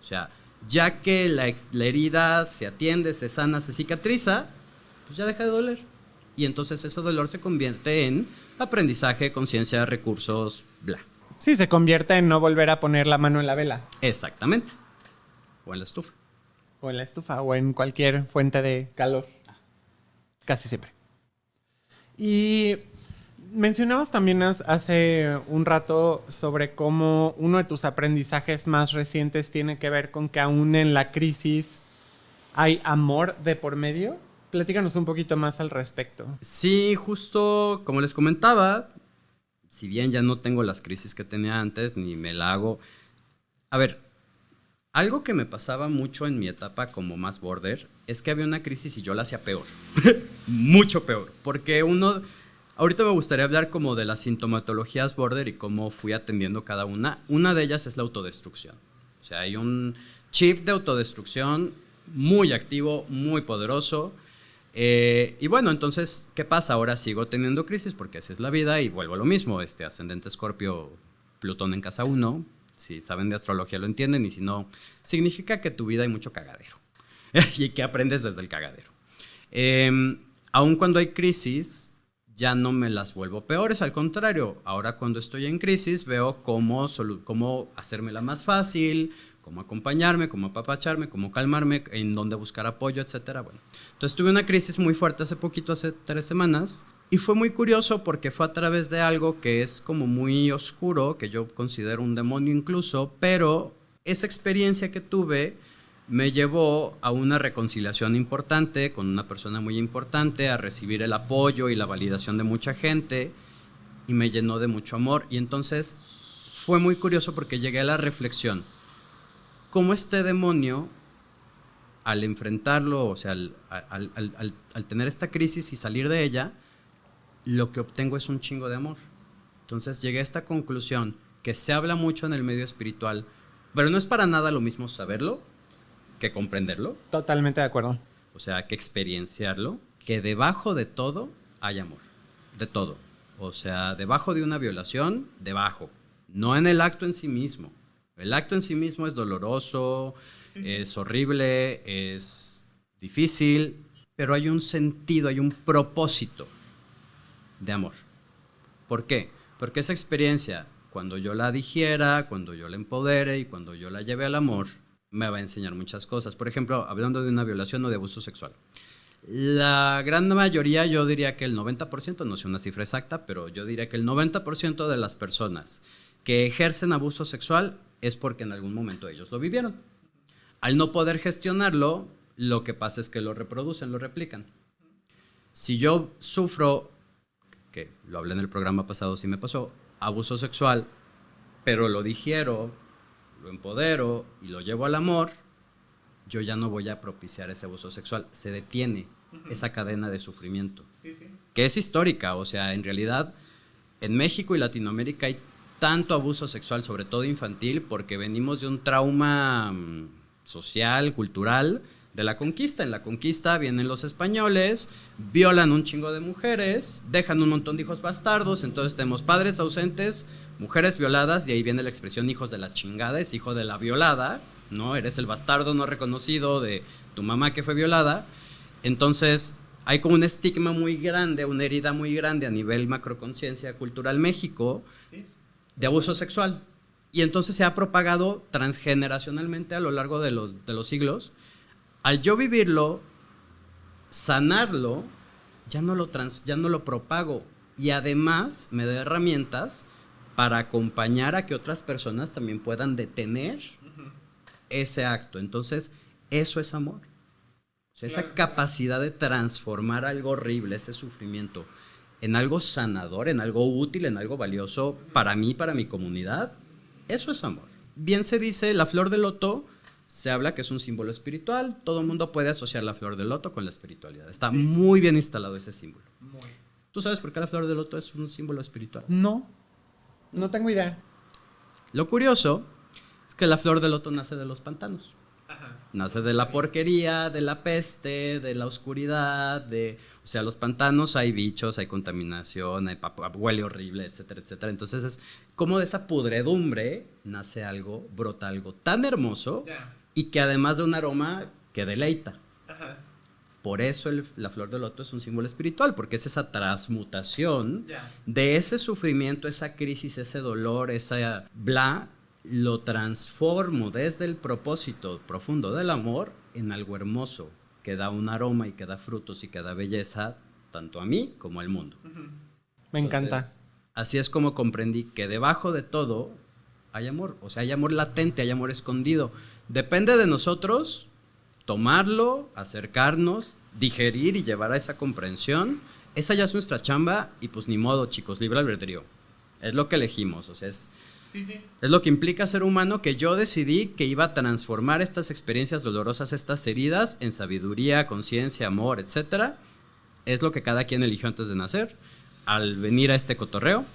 O sea, ya que la herida se atiende, se sana, se cicatriza, pues ya deja de doler. Y entonces ese dolor se convierte en aprendizaje, conciencia, recursos, bla. Sí, se convierte en no volver a poner la mano en la vela. Exactamente. O en la estufa. O en la estufa, o en cualquier fuente de calor. Casi siempre. Y mencionabas también hace un rato sobre cómo uno de tus aprendizajes más recientes tiene que ver con que aún en la crisis hay amor de por medio. Platícanos un poquito más al respecto. Sí, justo como les comentaba, si bien ya no tengo las crisis que tenía antes, ni me la hago. A ver, algo que me pasaba mucho en mi etapa como más border es que había una crisis y yo la hacía peor. Mucho peor. Porque ahorita me gustaría hablar como de las sintomatologías border y cómo fui atendiendo cada una. Una de ellas es la autodestrucción. O sea, hay un chip de autodestrucción muy activo, muy poderoso. Y bueno, entonces, ¿qué pasa? Ahora sigo teniendo crisis porque así es la vida y vuelvo a lo mismo. Ascendente Escorpio, Plutón en casa 1. Si saben de astrología lo entienden, y si no, significa que tu vida hay mucho cagadero y que aprendes desde el cagadero. Aun cuando hay crisis, ya no me las vuelvo peores, al contrario. Ahora cuando estoy en crisis veo cómo hacérmela más fácil, cómo acompañarme, cómo apapacharme, cómo calmarme, en dónde buscar apoyo, etcétera. Bueno, entonces tuve una crisis muy fuerte hace 3 semanas, y fue muy curioso porque fue a través de algo que es como muy oscuro, que yo considero un demonio incluso, pero esa experiencia que tuve me llevó a una reconciliación importante con una persona muy importante, a recibir el apoyo y la validación de mucha gente, y me llenó de mucho amor. Y entonces fue muy curioso porque llegué a la reflexión, cómo este demonio, al enfrentarlo, o sea, al tener esta crisis y salir de ella, lo que obtengo es un chingo de amor. Entonces llegué a esta conclusión, que se habla mucho en el medio espiritual, pero no es para nada lo mismo saberlo que comprenderlo. Totalmente de acuerdo. O sea, que experienciarlo, que debajo de todo hay amor, de todo. O sea, debajo de una violación, debajo, no en el acto en sí mismo. El acto en sí mismo es doloroso, sí. Es horrible, es difícil, pero hay un sentido, hay un propósito de amor. ¿Por qué? Porque esa experiencia, cuando yo la digiera, cuando yo la empodere y cuando yo la lleve al amor, me va a enseñar muchas cosas. Por ejemplo, hablando de una violación o de abuso sexual. La gran mayoría, yo diría que el 90%, no sé una cifra exacta, pero yo diría que el 90% de las personas que ejercen abuso sexual es porque en algún momento ellos lo vivieron. Al no poder gestionarlo, lo que pasa es que lo reproducen, lo replican. Si yo sufro, que lo hablé en el programa pasado, sí me pasó, abuso sexual, pero lo digiero, lo empodero y lo llevo al amor, yo ya no voy a propiciar ese abuso sexual. Se detiene esa cadena de sufrimiento, que es histórica. O sea, en realidad, en México y Latinoamérica hay tanto abuso sexual, sobre todo infantil, porque venimos de un trauma social, cultural, de la conquista. En la conquista vienen los españoles, violan un chingo de mujeres, dejan un montón de hijos bastardos, entonces tenemos padres ausentes, mujeres violadas, de ahí viene la expresión hijos de la chingada, es hijo de la violada, ¿no? Eres el bastardo no reconocido de tu mamá que fue violada. Entonces hay como un estigma muy grande, una herida muy grande a nivel macroconciencia cultural México de abuso sexual. Y entonces se ha propagado transgeneracionalmente a lo largo de los siglos. Al yo vivirlo, sanarlo, ya no lo propago. Y además me da herramientas para acompañar a que otras personas también puedan detener ese acto. Entonces, eso es amor. O sea, esa capacidad de transformar algo horrible, ese sufrimiento, en algo sanador, en algo útil, en algo valioso para mí, para mi comunidad, eso es amor. Bien se dice, la flor de loto, se habla que es un símbolo espiritual, todo el mundo puede asociar la flor de loto con la espiritualidad. Está muy bien instalado ese símbolo. ¿Tú sabes por qué la flor de loto es un símbolo espiritual? No tengo idea. Lo curioso es que la flor de loto nace de los pantanos. Nace de la porquería, de la peste, de la oscuridad, o sea, los pantanos hay bichos, hay contaminación, huele horrible, etcétera, etcétera. Entonces es como de esa pudredumbre nace algo, brota algo tan hermoso y que además de un aroma que deleita. Por eso la flor de loto es un símbolo espiritual, porque es esa transmutación de ese sufrimiento, esa crisis, ese dolor, esa lo transformo desde el propósito profundo del amor en algo hermoso, que da un aroma y que da frutos y que da belleza tanto a mí como al mundo. Me encanta. Entonces, así es como comprendí que debajo de todo hay amor, o sea, hay amor latente, hay amor escondido. Depende de nosotros tomarlo, acercarnos, digerir y llevar a esa comprensión. Esa ya es nuestra chamba y pues ni modo, chicos, libre albedrío. Es lo que elegimos, o sea, es lo que implica ser humano, que yo decidí que iba a transformar estas experiencias dolorosas, estas heridas, en sabiduría, conciencia, amor, etcétera. Es lo que cada quien eligió antes de nacer, al venir a este cotorreo.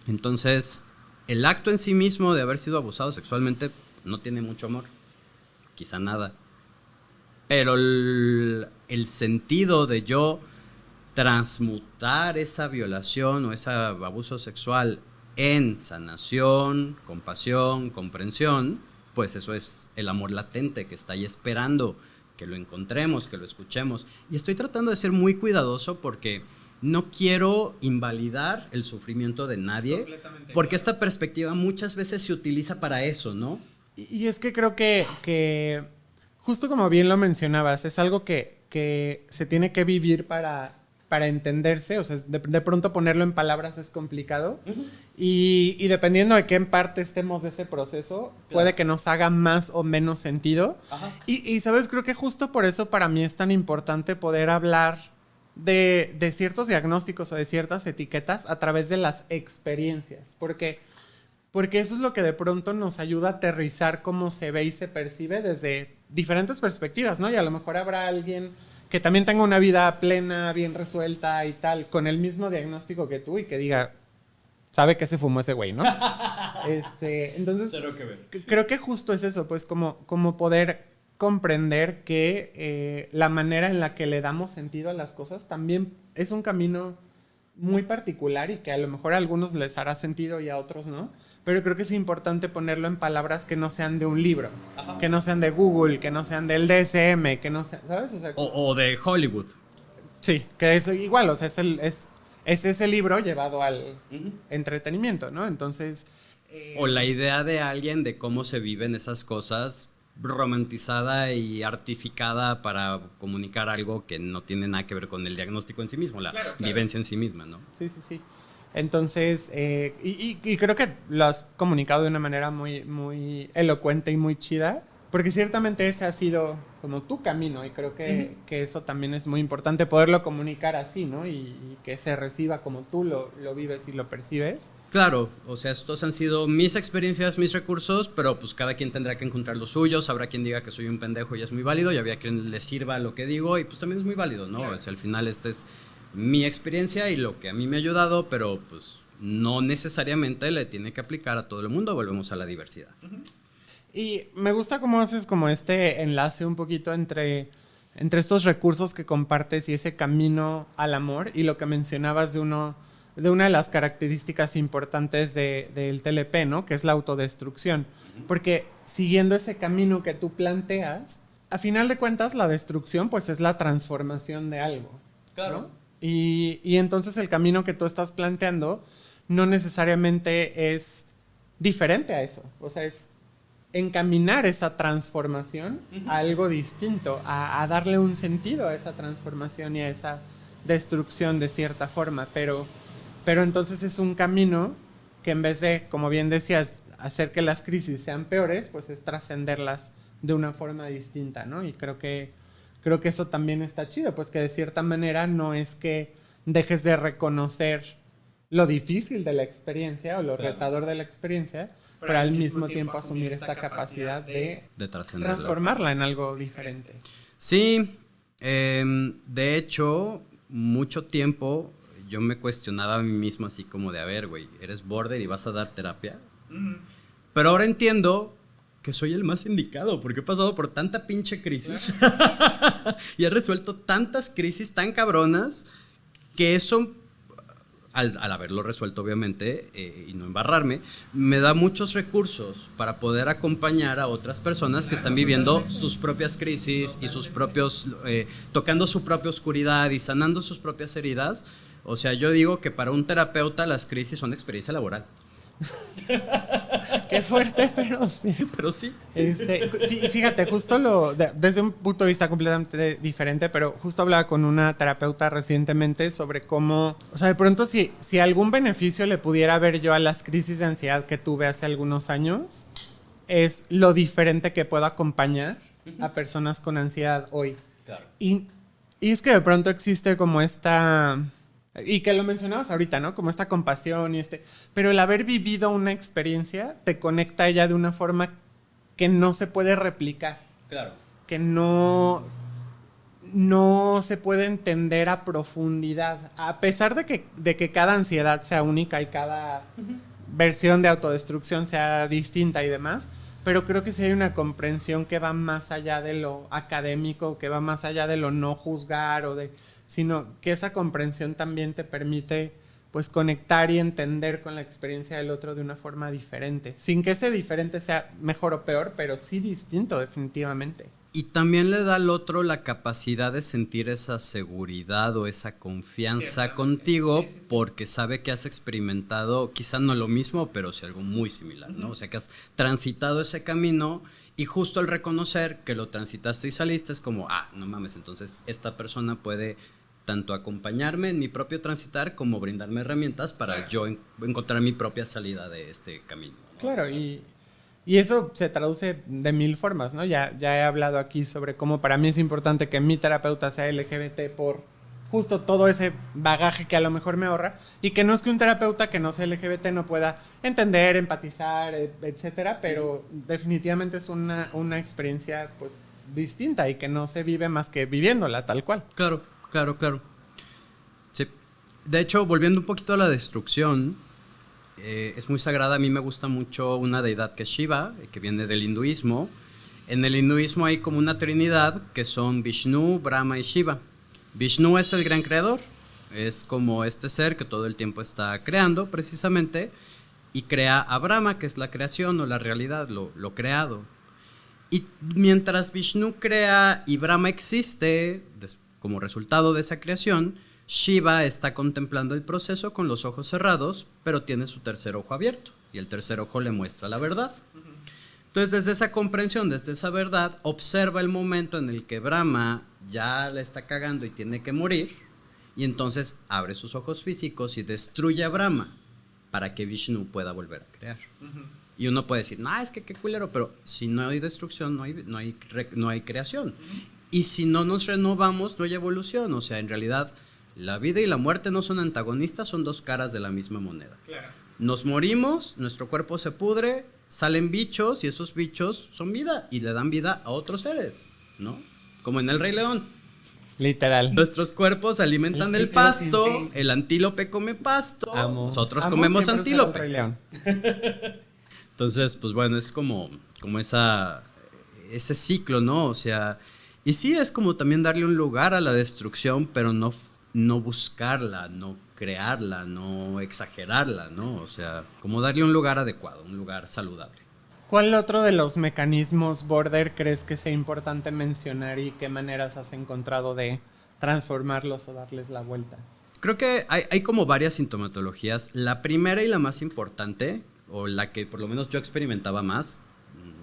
Entonces, el acto en sí mismo de haber sido abusado sexualmente no tiene mucho amor, quizá nada. Pero el sentido de yo transmutar esa violación o ese abuso sexual en sanación, compasión, comprensión, pues eso es el amor latente que está ahí esperando que lo encontremos, que lo escuchemos. Y estoy tratando de ser muy cuidadoso porque no quiero invalidar el sufrimiento de nadie, porque esta perspectiva muchas veces se utiliza para eso, ¿no? Y es que creo que justo como bien lo mencionabas, es algo que se tiene que vivir para entenderse. O sea, de pronto ponerlo en palabras es complicado. Y dependiendo de qué en parte estemos de ese proceso, puede que nos haga más o menos sentido. Y sabes, creo que justo por eso para mí es tan importante poder hablar de ciertos diagnósticos o de ciertas etiquetas a través de las experiencias, porque eso es lo que de pronto nos ayuda a aterrizar cómo se ve y se percibe desde diferentes perspectivas, ¿no? Y a lo mejor habrá alguien que también tenga una vida plena, bien resuelta y tal, con el mismo diagnóstico que tú y que diga, sabe que se fumó ese güey, ¿no? Entonces, cero que ver. Creo que justo es eso, pues como poder comprender que la manera en la que le damos sentido a las cosas también es un camino muy particular y que a lo mejor a algunos les hará sentido y a otros no, pero creo que es importante ponerlo en palabras que no sean de un libro, que no sean de Google, que no sean del DSM, que no sean, ¿sabes? O sea, o de Hollywood. Sí, que es igual, o sea, es ese libro llevado al entretenimiento, ¿no? Entonces... o la idea de alguien de cómo se viven esas cosas romantizada y artificada para comunicar algo que no tiene nada que ver con el diagnóstico en sí mismo, la vivencia en sí misma, ¿no? Sí. Entonces, y creo que lo has comunicado de una manera muy elocuente y muy chida, porque ciertamente ese ha sido como tu camino, y creo que eso también es muy importante, poderlo comunicar así, ¿no? Y que se reciba como tú lo vives y lo percibes. Claro, o sea, estos han sido mis experiencias, mis recursos, pero pues cada quien tendrá que encontrar los suyos, habrá quien diga que soy un pendejo y es muy válido, y habría quien le sirva lo que digo, y pues también es muy válido, ¿no? Claro. O sea, al final esta es mi experiencia y lo que a mí me ha ayudado, pero pues no necesariamente le tiene que aplicar a todo el mundo, volvemos a la diversidad. Y me gusta cómo haces como este enlace un poquito entre estos recursos que compartes y ese camino al amor, y lo que mencionabas de una de las características importantes del TLP, ¿no? Que es la autodestrucción. Porque siguiendo ese camino que tú planteas, a final de cuentas la destrucción pues es la transformación de algo. Claro. ¿No? Y entonces el camino que tú estás planteando no necesariamente es diferente a eso. O sea, es encaminar esa transformación a algo distinto, a darle un sentido a esa transformación y a esa destrucción de cierta forma, pero entonces es un camino que en vez de, como bien decías, hacer que las crisis sean peores, pues es trascenderlas de una forma distinta, ¿no? Y creo que eso también está chido, pues que de cierta manera no es que dejes de reconocer lo difícil de la experiencia o lo retador de la experiencia, pero al mismo tiempo asumir esta capacidad de transformarla en algo diferente. Sí, de hecho, mucho tiempo yo me cuestionaba a mí mismo así como de, a ver, güey, eres border y vas a dar terapia. Pero ahora entiendo que soy el más indicado porque he pasado por tanta pinche crisis y he resuelto tantas crisis tan cabronas que eso, al haberlo resuelto obviamente y no embarrarme, me da muchos recursos para poder acompañar a otras personas que están viviendo sus propias crisis y sus propios, tocando su propia oscuridad y sanando sus propias heridas. O sea, yo digo que para un terapeuta las crisis son experiencia laboral. Qué fuerte, pero sí. Pero sí. Fíjate, justo desde un punto de vista completamente diferente, pero justo hablaba con una terapeuta recientemente sobre cómo, o sea, de pronto si algún beneficio le pudiera ver yo a las crisis de ansiedad que tuve hace algunos años, es lo diferente que puedo acompañar a personas con ansiedad hoy. Claro. Y es que de pronto existe como esta... Y que lo mencionabas ahorita, ¿no? Como esta compasión y pero el haber vivido una experiencia te conecta a ella de una forma que no se puede replicar. Claro. Que no se puede entender a profundidad. A pesar de que cada ansiedad sea única y cada versión de autodestrucción sea distinta y demás, pero creo que sí hay una comprensión que va más allá de lo académico, que va más allá de lo no juzgar sino que esa comprensión también te permite pues conectar y entender con la experiencia del otro de una forma diferente, sin que ese diferente sea mejor o peor, pero sí distinto definitivamente. Y también le da al otro la capacidad de sentir esa seguridad o esa confianza contigo, sí. Porque sabe que has experimentado quizá no lo mismo, pero sí algo muy similar, ¿no? O sea, que has transitado ese camino y justo al reconocer que lo transitaste y saliste es como, no mames, entonces esta persona puede tanto acompañarme en mi propio transitar como brindarme herramientas para yo encontrar mi propia salida de este camino, ¿no? Claro, y eso se traduce de mil formas, ¿no? Ya he hablado aquí sobre cómo para mí es importante que mi terapeuta sea LGBT por justo todo ese bagaje que a lo mejor me ahorra, y que no es que un terapeuta que no sea LGBT no pueda entender, empatizar, etcétera, pero definitivamente es una experiencia pues distinta y que no se vive más que viviéndola tal cual. Claro. Sí. De hecho, volviendo un poquito a la destrucción, es muy sagrada. A mí me gusta mucho una deidad que es Shiva, que viene del hinduismo. En el hinduismo hay como una trinidad que son Vishnu, Brahma y Shiva. Vishnu es el gran creador, es como este ser que todo el tiempo está creando precisamente, y crea a Brahma, que es la creación o la realidad, lo creado. Y mientras Vishnu crea y Brahma existe, como resultado de esa creación, Shiva está contemplando el proceso con los ojos cerrados, pero tiene su tercer ojo abierto, y el tercer ojo le muestra la verdad. Entonces, desde esa comprensión, desde esa verdad, observa el momento en el que Brahma ya la está cagando y tiene que morir, y entonces abre sus ojos físicos y destruye a Brahma para que Vishnu pueda volver a crear. Y uno puede decir, no, es que qué culero, pero si no hay destrucción, no hay creación. Y si no nos renovamos, no hay evolución. O sea, en realidad, la vida y la muerte no son antagonistas, son dos caras de la misma moneda. Claro. Nos morimos, nuestro cuerpo se pudre, salen bichos y esos bichos son vida y le dan vida a otros seres, ¿no? Como en El Rey León. Literal. Nuestros cuerpos alimentan el pasto, el antílope come pasto, nosotros comemos antílope. Rey León. Entonces, pues bueno, es como ese ciclo, ¿no? O sea, y sí es como también darle un lugar a la destrucción, pero no buscarla, no crearla, no exagerarla, ¿no? O sea, como darle un lugar adecuado, un lugar saludable. ¿Cuál otro de los mecanismos border crees que sea importante mencionar y qué maneras has encontrado de transformarlos o darles la vuelta? Creo que hay como varias sintomatologías. La primera y la más importante, o la que por lo menos yo experimentaba más,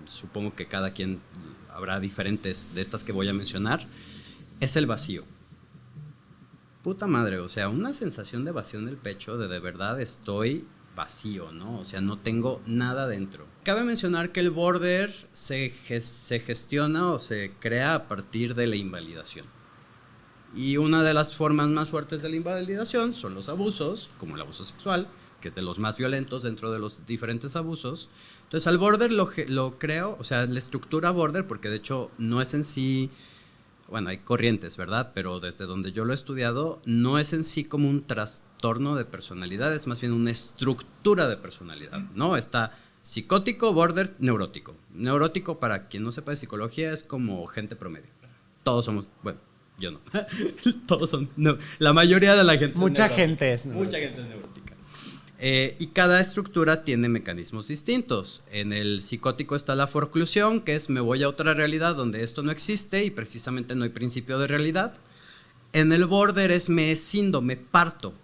supongo que cada quien habrá diferentes de estas que voy a mencionar, es el vacío. Puta madre, o sea, una sensación de vacío en el pecho, de verdad estoy vacío, ¿no? O sea, no tengo nada dentro. Cabe mencionar que el border se gestiona o se crea a partir de la invalidación. Y una de las formas más fuertes de la invalidación son los abusos, como el abuso sexual, que es de los más violentos dentro de los diferentes abusos. Entonces, al border lo creo, o sea, la estructura border, porque de hecho no es en sí... Bueno, hay corrientes, ¿verdad? Pero desde donde yo lo he estudiado, no es en sí como un trastorno de personalidad, es más bien una estructura de personalidad, ¿no? Está psicótico, border, neurótico. Neurótico, para quien no sepa de psicología, es como gente promedio. Todos somos, bueno, yo no. Todos son, no, la mayoría de la gente. Mucha gente es neurótica. Mucha gente es neurótica. Y cada estructura tiene mecanismos distintos. En el psicótico está la forclusión, que es me voy a otra realidad donde esto no existe y precisamente no hay principio de realidad. En el border es me escindo, me parto.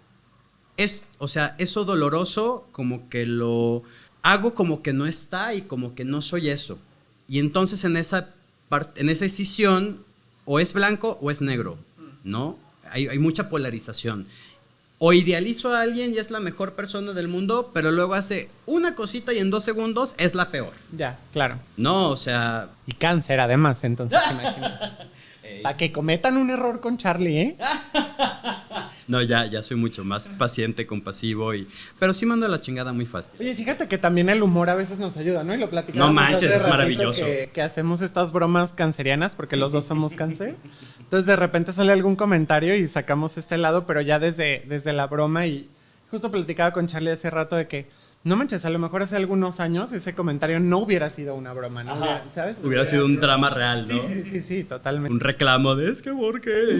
O sea, eso doloroso como que lo hago como que no está y como que no soy eso. Y entonces en esa escisión o es blanco o es negro, ¿no? Hay mucha polarización. O idealizo a alguien y es la mejor persona del mundo, pero luego hace una cosita y en 2 segundos es la peor. Ya, claro. No, o sea... Y cáncer además, entonces imagínate. Para que cometan un error con Charlie, ¿eh? No, ya soy mucho más paciente, compasivo pero sí mando la chingada muy fácil. Oye, fíjate que también el humor a veces nos ayuda, ¿no? Y lo platicamos. No manches, es maravilloso. Que hacemos estas bromas cancerianas porque los dos somos cáncer. Entonces de repente sale algún comentario y sacamos este lado, pero ya desde la broma. Y justo platicaba con Charlie hace rato de que, no manches, a lo mejor hace algunos años ese comentario no hubiera sido una broma, ¿no? ¿Sabes? Hubiera sido un drama real, ¿no? Sí, totalmente. Un reclamo de, es que ¿por qué?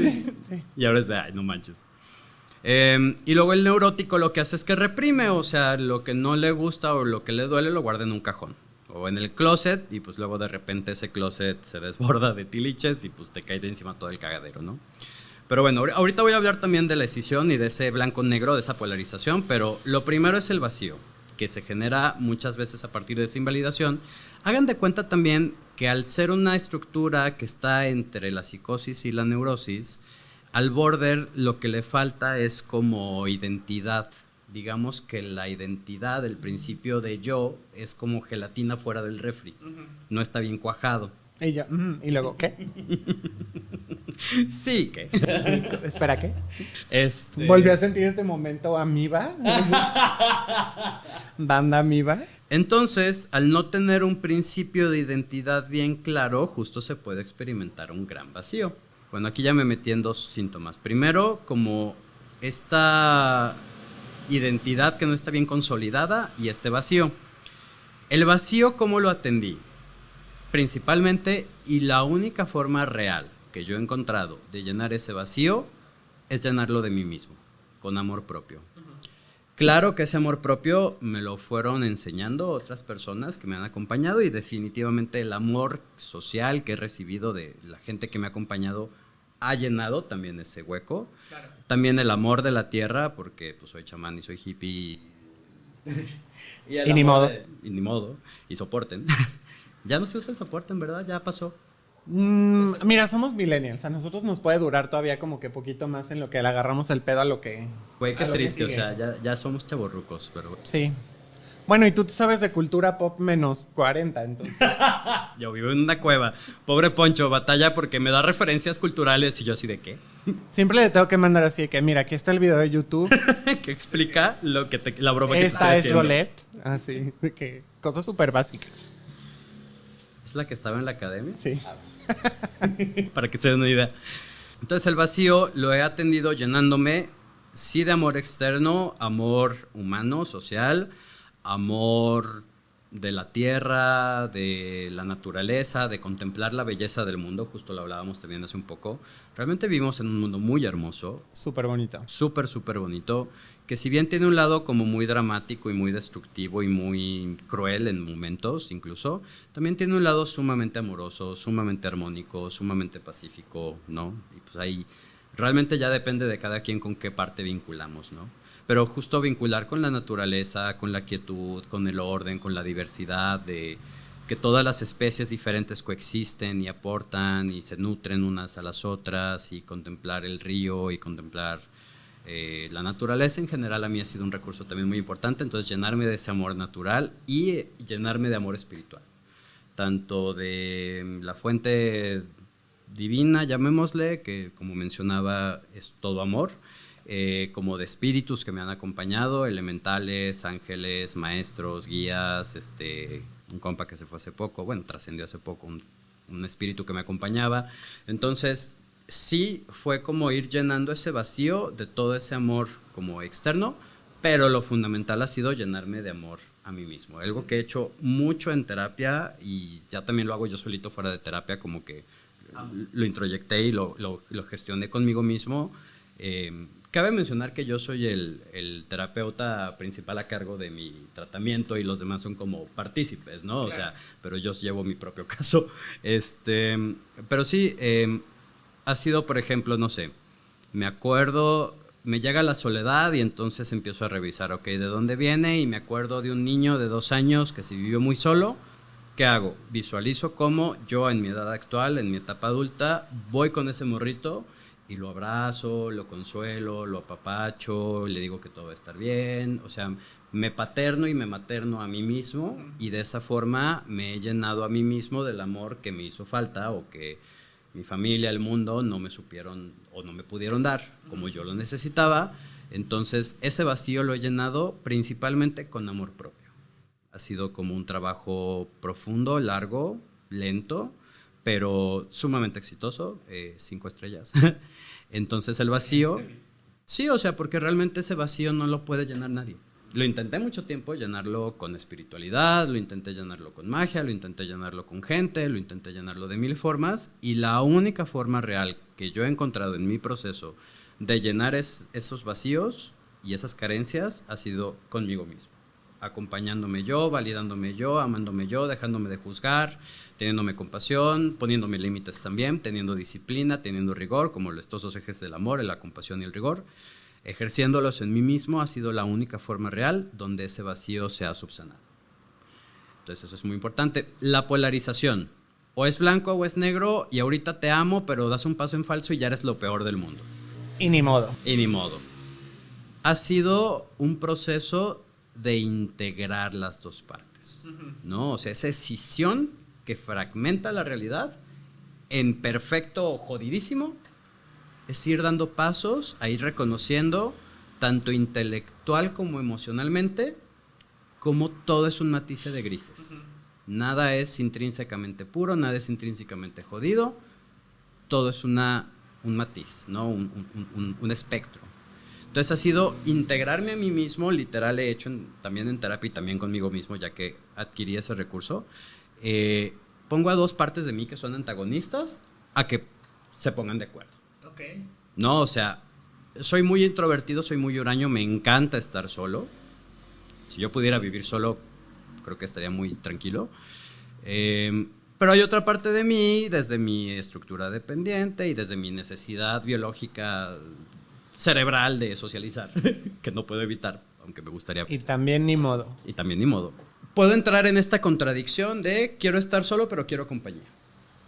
Sí. Y ahora es de, ay, no manches. Y luego el neurótico lo que hace es que reprime, o sea, lo que no le gusta o lo que le duele lo guarda en un cajón o en el closet y pues luego de repente ese closet se desborda de tiliches y pues te cae de encima todo el cagadero, ¿no? Pero bueno, ahorita voy a hablar también de la escisión y de ese blanco-negro, de esa polarización, pero lo primero es el vacío, que se genera muchas veces a partir de esa invalidación. Hagan de cuenta también que al ser una estructura que está entre la psicosis y la neurosis, al border lo que le falta es como identidad. Digamos que la identidad, el principio de yo, es como gelatina fuera del refri. No está bien cuajado. Y yo, ¿y luego qué? Sí, ¿qué? Sí, espera, ¿qué? ¿Volvió a sentir este momento amiba? ¿Banda amiba? Entonces, al no tener un principio de identidad bien claro, justo se puede experimentar un gran vacío. Bueno, aquí ya me metí en 2 síntomas. Primero, como esta identidad que no está bien consolidada y este vacío. El vacío, ¿cómo lo atendí? Principalmente, y la única forma real que yo he encontrado de llenar ese vacío es llenarlo de mí mismo, con amor propio. Claro que ese amor propio me lo fueron enseñando otras personas que me han acompañado y definitivamente el amor social que he recibido de la gente que me ha acompañado ha llenado también ese hueco. Claro. También el amor de la tierra, porque pues soy chamán y soy hippie y ni modo. Y ni modo, y soporten. Ya no se usa el soporte, en verdad, ya pasó. Mira, somos millennials. A nosotros nos puede durar todavía como que poquito más en lo que le agarramos el pedo a lo que. Güey, qué a lo que triste, o sigue. sea, ya somos chavorrucos, pero Sí. Bueno, y tú te sabes de cultura pop menos 40, entonces. yo vivo en una cueva. Pobre Poncho, batalla porque me da referencias culturales y yo así de qué. Siempre le tengo que mandar así de que, mira, aquí está el video de YouTube. que explica la broma que te estoy Esta es haciendo. Rolette. Así, de que cosas súper básicas. ¿Es la que estaba en la academia? Sí. Para que se den una idea. Entonces el vacío lo he atendido llenándome, sí, de amor externo, amor humano, social, amor de la tierra, de la naturaleza, de contemplar la belleza del mundo, justo lo hablábamos también hace un poco. Realmente vivimos en un mundo muy hermoso, Súper bonito. súper, súper bonito, que si bien tiene un lado como muy dramático y muy destructivo y muy cruel en momentos incluso, también tiene un lado sumamente amoroso, sumamente armónico, sumamente pacífico, ¿no? Y pues ahí realmente ya depende de cada quien con qué parte vinculamos, ¿no? Pero justo vincular con la naturaleza, con la quietud, con el orden, con la diversidad, de que todas las especies diferentes coexisten y aportan y se nutren unas a las otras, y contemplar el río y contemplar la naturaleza en general, a mí ha sido un recurso también muy importante. Entonces llenarme de ese amor natural y llenarme de amor espiritual, tanto de la fuente divina, llamémosle, que como mencionaba es todo amor, como de espíritus que me han acompañado, elementales, ángeles, maestros, guías, un compa que se fue hace poco, bueno, trascendió hace poco, un espíritu que me acompañaba. Entonces sí fue como ir llenando ese vacío de todo ese amor como externo, pero lo fundamental ha sido llenarme de amor a mí mismo. Algo que he hecho mucho en terapia, y ya también lo hago yo solito fuera de terapia, como que lo introyecté y lo gestioné conmigo mismo. Cabe mencionar que yo soy el terapeuta principal a cargo de mi tratamiento y los demás son como partícipes, ¿no? Claro. O sea, pero yo llevo mi propio caso. Pero sí, ha sido, por ejemplo, no sé, me acuerdo, me llega la soledad y entonces empiezo a revisar, ok, ¿de dónde viene? Y me acuerdo de un niño de 2 años que se vivió muy solo. ¿Qué hago? Visualizo cómo yo en mi edad actual, en mi etapa adulta, voy con ese morrito y lo abrazo, lo consuelo, lo apapacho, le digo que todo va a estar bien. O sea, me paterno y me materno a mí mismo, y de esa forma me he llenado a mí mismo del amor que me hizo falta o que mi familia, el mundo no me supieron o no me pudieron dar como yo lo necesitaba. Entonces ese vacío lo he llenado principalmente con amor propio. Ha sido como un trabajo profundo, largo, lento, pero sumamente exitoso, 5 estrellas. Entonces el vacío, sí, o sea, porque realmente ese vacío no lo puede llenar nadie. Lo intenté mucho tiempo llenarlo con espiritualidad, lo intenté llenarlo con magia, lo intenté llenarlo con gente, lo intenté llenarlo de 1000 formas, y la única forma real que yo he encontrado en mi proceso de llenar esos vacíos y esas carencias ha sido conmigo mismo, acompañándome yo, validándome yo, amándome yo, dejándome de juzgar, teniéndome compasión, poniéndome límites también, teniendo disciplina, teniendo rigor, como estos 2 ejes del amor, la compasión y el rigor. Ejerciéndolos en mí mismo ha sido la única forma real donde ese vacío se ha subsanado. Entonces eso es muy importante. La polarización, o es blanco o es negro, y ahorita te amo, pero das un paso en falso y ya eres lo peor del mundo. Y ni modo. Y ni modo. Ha sido un proceso de integrar las dos partes, ¿no? O sea, esa escisión que fragmenta la realidad en perfecto jodidísimo, es ir dando pasos a ir reconociendo, tanto intelectual como emocionalmente, como todo es un matiz de grises. Nada es intrínsecamente puro, nada es intrínsecamente jodido, todo es un matiz, ¿no? Un espectro. Entonces ha sido integrarme a mí mismo, literal he hecho también en terapia y también conmigo mismo, ya que adquirí ese recurso. Pongo a 2 partes de mí que son antagonistas a que se pongan de acuerdo. Okay. No, o sea, soy muy introvertido, soy muy huraño, me encanta estar solo. Si yo pudiera vivir solo, creo que estaría muy tranquilo. Pero hay otra parte de mí, desde mi estructura dependiente y desde mi necesidad biológica cerebral de socializar, que no puedo evitar, aunque me gustaría. Y también ni modo. Y también ni modo. puedo entrar en esta contradicción de quiero estar solo, pero quiero compañía.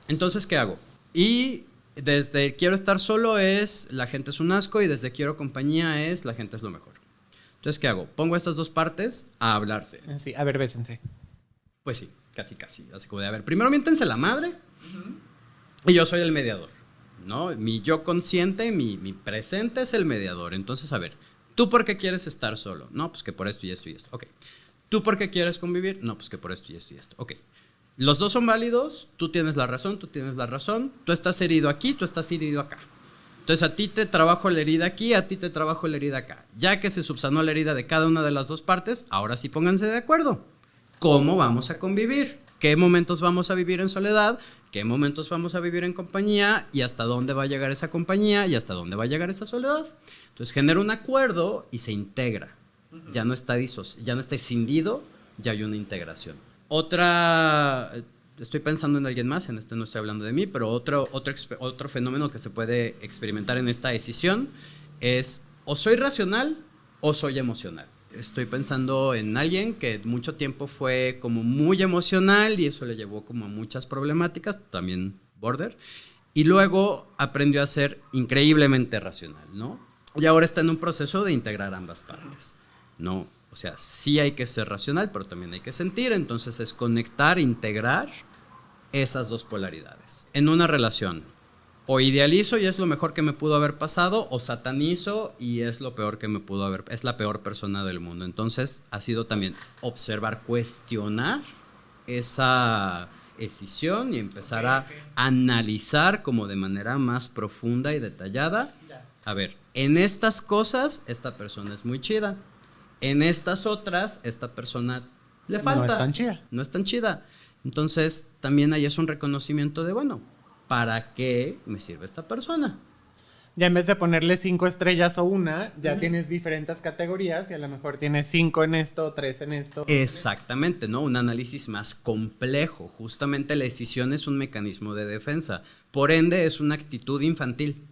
Entonces, ¿qué hago? Y desde quiero estar solo es la gente es un asco y desde quiero compañía es la gente es lo mejor. Entonces, ¿qué hago? Pongo estas dos partes a hablarse. Sí, a ver, bésense. Pues sí, casi. Así como de, a ver, primero miéntense la madre y yo soy el mediador, ¿no? Mi yo consciente, mi presente es el mediador. Entonces, a ver, ¿tú por qué quieres estar solo? No, pues que por esto y esto y esto. Ok. ¿Tú por qué quieres convivir? No, pues que por esto y esto y esto. Ok. Los dos son válidos, tú tienes la razón, tú estás herido aquí, tú estás herido acá. Entonces a ti te trabajo la herida aquí, a ti te trabajo la herida acá. Ya que se subsanó la herida de cada una de las dos partes, ahora sí pónganse de acuerdo. ¿Cómo vamos a convivir? ¿Qué momentos vamos a vivir en soledad? ¿Qué momentos vamos a vivir en compañía? ¿Y hasta dónde va a llegar esa compañía? ¿Y hasta dónde va a llegar esa soledad? Entonces genera un acuerdo y se integra. Ya no está escindido, ya hay una integración. Estoy pensando en alguien más, en este no estoy hablando de mí, pero otro fenómeno que se puede experimentar en esta decisión es o soy racional o soy emocional. Estoy pensando en alguien que mucho tiempo fue como muy emocional y eso le llevó como a muchas problemáticas, también border, y luego aprendió a ser increíblemente racional, ¿no? Y ahora está en un proceso de integrar ambas partes, ¿no? O sea, sí hay que ser racional, pero también hay que sentir. Entonces es conectar, integrar esas dos polaridades. En una relación, o idealizo y es lo mejor que me pudo haber pasado, o satanizo y es lo peor que me pudo haber, es la peor persona del mundo. Entonces ha sido también observar, cuestionar esa decisión y empezar a analizar como de manera más profunda y detallada. A ver, en estas cosas esta persona es muy chida. En estas otras, esta persona le falta. No es tan chida. No es tan chida. Entonces, también ahí es un reconocimiento de, bueno, ¿para qué me sirve esta persona? Ya en vez de ponerle 5 estrellas o una, ya tienes diferentes categorías y a lo mejor tienes 5 en esto, 3 en esto. Exactamente, ¿no? Un análisis más complejo. Justamente la decisión es un mecanismo de defensa. Por ende, es una actitud infantil.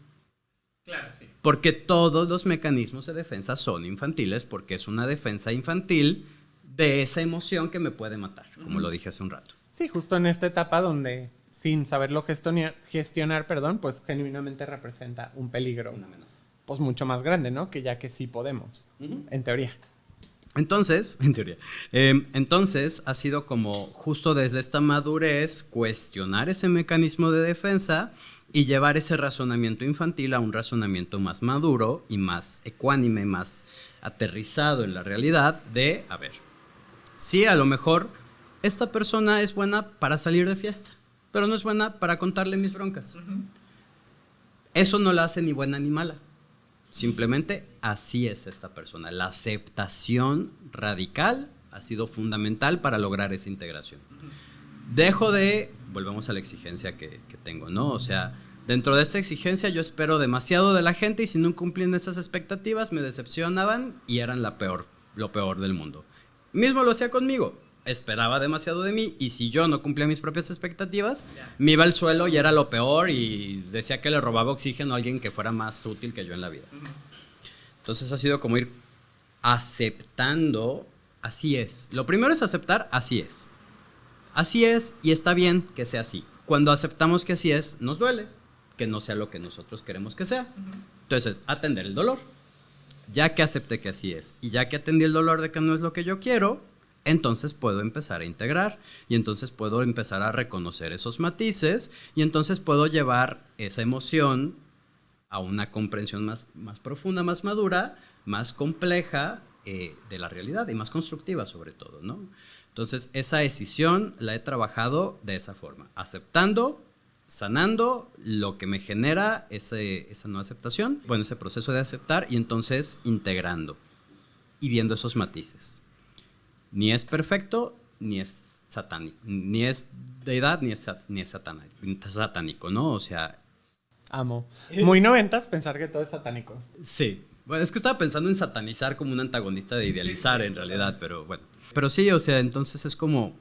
Claro, sí. Porque todos los mecanismos de defensa son infantiles, porque es una defensa infantil de esa emoción que me puede matar, como lo dije hace un rato. Sí, justo en esta etapa donde, sin saberlo gestionar, pues genuinamente representa un peligro. Una amenaza. Pues mucho más grande, ¿no? Que ya que sí podemos, en teoría. Entonces, entonces ha sido como justo desde esta madurez cuestionar ese mecanismo de defensa y llevar ese razonamiento infantil a un razonamiento más maduro y más ecuánime, más aterrizado en la realidad de, a ver, sí, a lo mejor esta persona es buena para salir de fiesta, pero no es buena para contarle mis broncas. Eso no la hace ni buena ni mala. Simplemente así es esta persona. La aceptación radical ha sido fundamental para lograr esa integración. Volvemos a la exigencia que tengo, ¿no? O sea, dentro de esa exigencia yo espero demasiado de la gente y si no cumplían esas expectativas me decepcionaban y eran lo peor del mundo. Mismo lo hacía conmigo. Esperaba demasiado de mí y si yo no cumplía mis propias expectativas, me iba al suelo y era lo peor y decía que le robaba oxígeno a alguien que fuera más útil que yo en la vida. Entonces ha sido como ir aceptando, así es. Lo primero es aceptar, así es. Así es y está bien que sea así. Cuando aceptamos que así es, nos duele que no sea lo que nosotros queremos que sea. Entonces, atender el dolor. Ya que acepté que así es y ya que atendí el dolor de que no es lo que yo quiero, entonces puedo empezar a integrar y entonces puedo empezar a reconocer esos matices y entonces puedo llevar esa emoción a una comprensión más profunda, más madura, más compleja de la realidad y más constructiva sobre todo, ¿no? Entonces esa decisión la he trabajado de esa forma, aceptando, sanando lo que me genera esa no aceptación, bueno, ese proceso de aceptar y entonces integrando y viendo esos matices. Ni es perfecto, ni es satánico, ni es deidad, ni es satánico, ¿no? O sea... Amo. Muy noventas pensar que todo es satánico. Sí. Bueno, es que estaba pensando en satanizar como un antagonista de idealizar en realidad, pero bueno. Pero sí, o sea, entonces es como...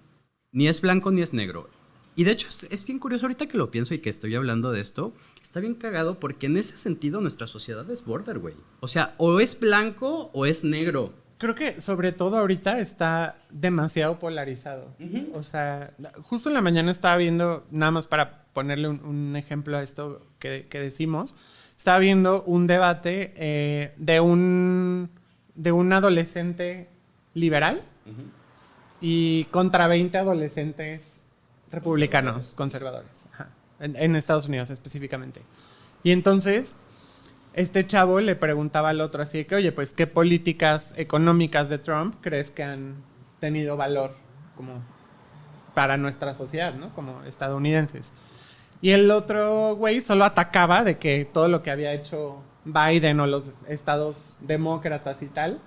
Ni es blanco ni es negro. Y de hecho es bien curioso ahorita que lo pienso y que estoy hablando de esto. Está bien cagado porque en ese sentido nuestra sociedad es border, güey. O sea, o es blanco o es negro. Creo que sobre todo ahorita está demasiado polarizado. O sea, justo en la mañana estaba viendo, nada más para ponerle un ejemplo a esto que decimos, estaba viendo un debate de un adolescente liberal y contra 20 adolescentes republicanos, conservadores, ajá, en Estados Unidos específicamente. Y entonces este chavo le preguntaba al otro así de que, oye, pues, ¿qué políticas económicas de Trump crees que han tenido valor como para nuestra sociedad, ¿no? Como estadounidenses. Y el otro güey solo atacaba de que todo lo que había hecho Biden o los estados demócratas y tal.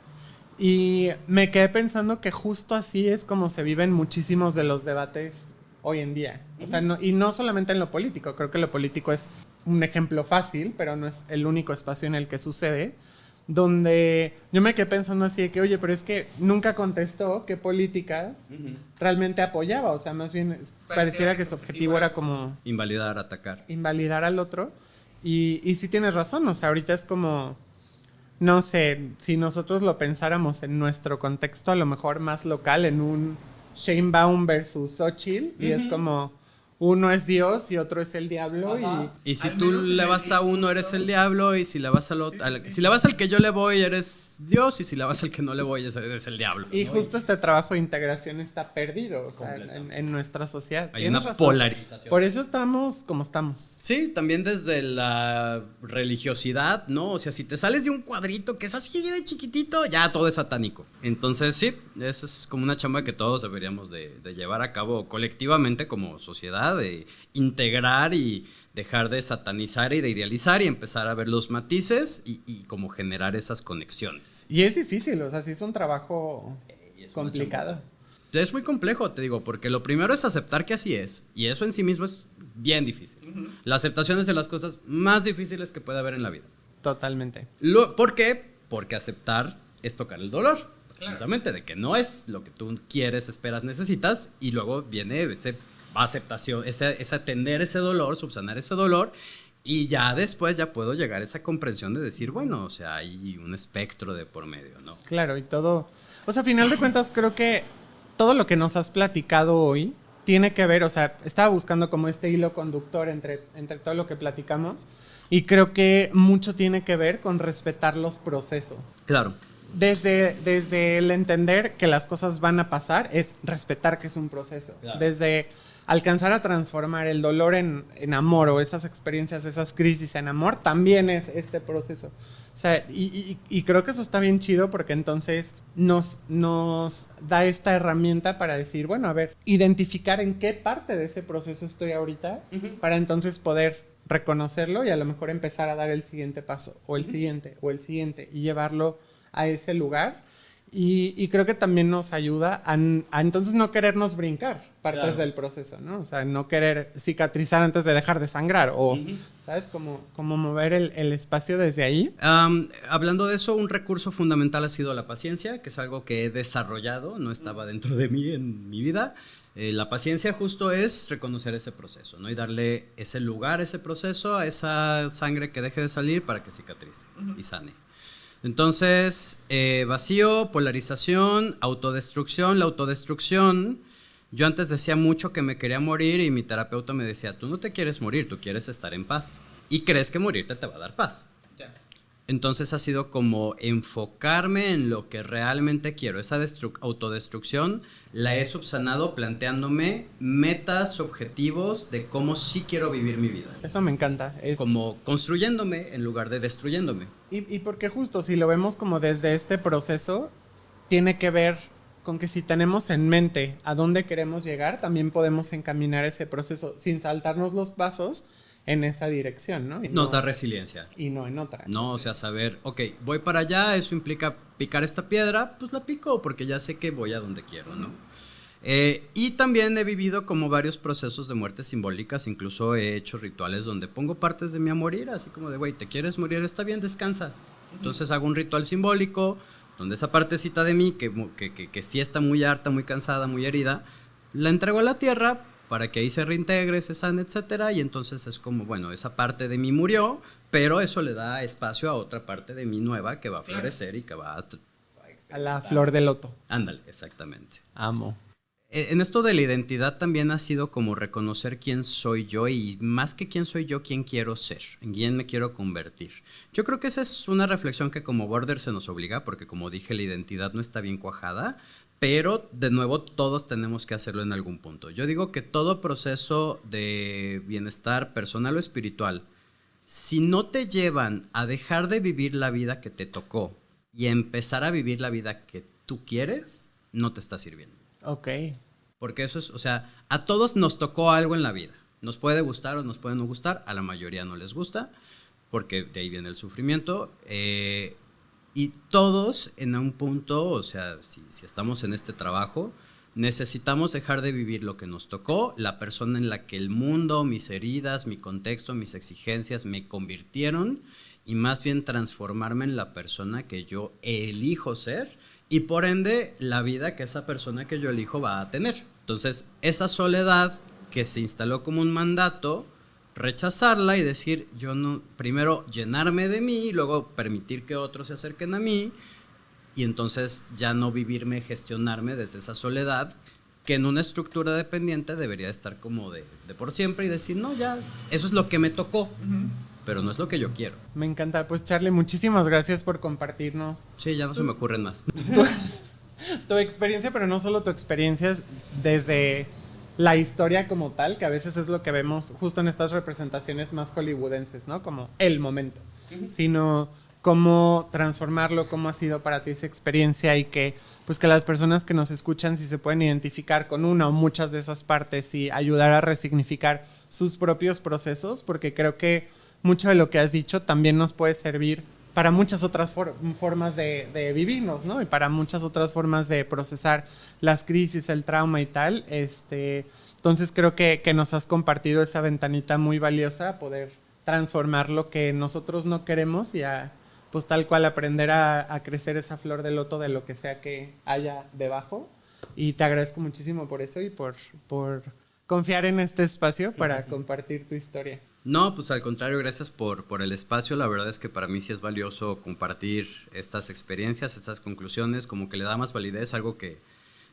Y me quedé pensando que justo así es como se viven muchísimos de los debates hoy en día. O sea, y no solamente en lo político, creo que lo político es un ejemplo fácil, pero no es el único espacio en el que sucede, donde yo me quedé pensando así de que, oye, pero es que nunca contestó qué políticas realmente apoyaba, o sea, más bien pareciera que su objetivo era como invalidar, atacar. Invalidar al otro, y sí tienes razón, o sea, ahorita es como, no sé, si nosotros lo pensáramos en nuestro contexto, a lo mejor más local, en un Sheinbaum versus Xochitl, y es como uno es Dios y otro es el diablo. Y si tú le vas a uno eres el diablo, y si le vas al otro, si le vas al que yo le voy eres Dios, y si le vas al que no le voy eres el diablo. Y ¿no? Justo este trabajo de integración está perdido, o sea, en nuestra sociedad. Hay una polarización. Por eso estamos como estamos. Sí, también desde la religiosidad, ¿no? O sea, si te sales de un cuadrito que es así de chiquitito, ya todo es satánico. Entonces sí, eso es como una chamba que todos deberíamos de llevar a cabo colectivamente como sociedad, de integrar y dejar de satanizar y de idealizar y empezar a ver los matices y como generar esas conexiones. Y es difícil, o sea, sí es un trabajo complicado. Es muy complejo, te digo, porque lo primero es aceptar que así es, y eso en sí mismo es bien difícil. La aceptación es de las cosas más difíciles que puede haber en la vida. Totalmente. ¿Por qué? Porque aceptar es tocar el dolor, precisamente, de que no es lo que tú quieres, esperas, necesitas, y luego viene ese aceptación, ese atender ese dolor, subsanar ese dolor, y ya después ya puedo llegar a esa comprensión de decir, bueno, o sea, hay un espectro de por medio, ¿no? Claro, y todo, o sea, a final de cuentas creo que todo lo que nos has platicado hoy tiene que ver, o sea, estaba buscando como este hilo conductor entre todo lo que platicamos, y creo que mucho tiene que ver con respetar los procesos. Claro. Desde el entender que las cosas van a pasar, es respetar que es un proceso. Claro. Desde alcanzar a transformar el dolor en amor, o esas experiencias, esas crisis en amor, también es este proceso. O sea, y creo que eso está bien chido, porque entonces nos da esta herramienta para decir, bueno, a ver, identificar en qué parte de ese proceso estoy ahorita, para entonces poder reconocerlo y a lo mejor empezar a dar el siguiente paso, o el siguiente, o el siguiente, y llevarlo a ese lugar. Y creo que también nos ayuda a entonces no querernos brincar partes del proceso, ¿no? O sea, no querer cicatrizar antes de dejar de sangrar, o, ¿sabes? Como mover el espacio desde ahí. Hablando de eso, un recurso fundamental ha sido la paciencia, que es algo que he desarrollado, no estaba dentro de mí en mi vida. La paciencia justo es reconocer ese proceso, ¿no? Y darle ese lugar, ese proceso, a esa sangre que deje de salir para que cicatrice y sane. Entonces, vacío, polarización, autodestrucción. La autodestrucción, yo antes decía mucho que me quería morir, y mi terapeuta me decía, tú no te quieres morir, tú quieres estar en paz. Y crees que morirte te va a dar paz. Ya. Entonces ha sido como enfocarme en lo que realmente quiero. Esa autodestrucción la he subsanado planteándome metas, objetivos de cómo sí quiero vivir mi vida. Eso me encanta. Es como construyéndome en lugar de destruyéndome. Y porque justo si lo vemos como desde este proceso, tiene que ver con que si tenemos en mente a dónde queremos llegar, también podemos encaminar ese proceso sin saltarnos los pasos en esa dirección, ¿no? Nos da resiliencia. Y no en otra. No, o sea, saber, ok, voy para allá, eso implica picar esta piedra, pues la pico porque ya sé que voy a donde quiero, ¿no? Y también he vivido como varios procesos de muertes simbólicas, incluso he hecho rituales donde pongo partes de mí a morir, así como de, güey, ¿te quieres morir? Está bien, descansa. Entonces hago un ritual simbólico donde esa partecita de mí que sí está muy harta, muy cansada, muy herida, la entrego a la tierra para que ahí se reintegre, se sane, etcétera, y entonces es como, bueno, esa parte de mí murió, pero eso le da espacio a otra parte de mí nueva que va a florecer y que va a A la flor de loto. Ándale, exactamente. Amo. En esto de la identidad también ha sido como reconocer quién soy yo y más que quién soy yo, quién quiero ser, en quién me quiero convertir. Yo creo que esa es una reflexión que como border se nos obliga, porque como dije, la identidad no está bien cuajada, pero de nuevo todos tenemos que hacerlo en algún punto. Yo digo que todo proceso de bienestar personal o espiritual, si no te llevan a dejar de vivir la vida que te tocó y a empezar a vivir la vida que tú quieres, no te está sirviendo. Ok. Porque eso es, o sea, a todos nos tocó algo en la vida. Nos puede gustar o nos puede no gustar, a la mayoría no les gusta, porque de ahí viene el sufrimiento. Y todos en un punto, o sea, si estamos en este trabajo, necesitamos dejar de vivir lo que nos tocó, la persona en la que el mundo, mis heridas, mi contexto, mis exigencias me convirtieron y más bien transformarme en la persona que yo elijo ser y por ende la vida que esa persona que yo elijo va a tener. Entonces, esa soledad que se instaló como un mandato, rechazarla y decir, yo no, primero llenarme de mí y luego permitir que otros se acerquen a mí y entonces ya no vivirme, gestionarme desde esa soledad que en una estructura dependiente debería estar como de por siempre y decir, no, ya, eso es lo que me tocó. Pero no es lo que yo quiero. Me encanta. Pues Charlie, muchísimas gracias por compartirnos. Sí, ya no se me ocurren más. Tu experiencia, pero no solo tu experiencia, desde la historia como tal, que a veces es lo que vemos justo en estas representaciones más hollywoodenses, ¿no? Como el momento. Sino cómo transformarlo, cómo ha sido para ti esa experiencia y que, pues que las personas que nos escuchan, si se pueden identificar con una o muchas de esas partes y ayudar a resignificar sus propios procesos, porque creo que mucho de lo que has dicho también nos puede servir para muchas otras formas de vivirnos, ¿no? Y para muchas otras formas de procesar las crisis, el trauma y tal. Entonces creo que nos has compartido esa ventanita muy valiosa a poder transformar lo que nosotros no queremos y a, pues tal cual, aprender a crecer esa flor de loto de lo que sea que haya debajo. Y te agradezco muchísimo por eso y por confiar en este espacio para compartir tu historia. No, pues al contrario, gracias por el espacio. La verdad es que para mí sí es valioso compartir estas experiencias, estas conclusiones, como que le da más validez. Algo que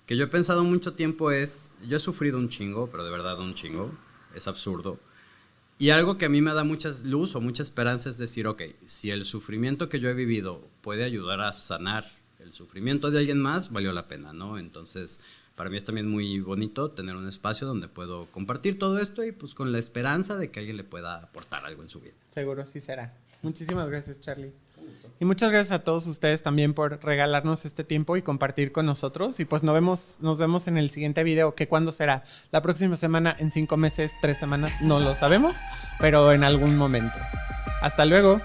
yo he pensado mucho tiempo es, yo he sufrido un chingo, pero de verdad un chingo, es absurdo. Y algo que a mí me da mucha luz o mucha esperanza es decir, ok, si el sufrimiento que yo he vivido puede ayudar a sanar el sufrimiento de alguien más, valió la pena, ¿no? Entonces, para mí es también muy bonito tener un espacio donde puedo compartir todo esto y pues con la esperanza de que alguien le pueda aportar algo en su vida. Seguro, sí será. Muchísimas gracias, Charlie. Y muchas gracias a todos ustedes también por regalarnos este tiempo y compartir con nosotros. Y pues nos vemos en el siguiente video, que ¿cuándo será? La próxima semana, en 5 meses, 3 semanas, no lo sabemos, pero en algún momento. Hasta luego.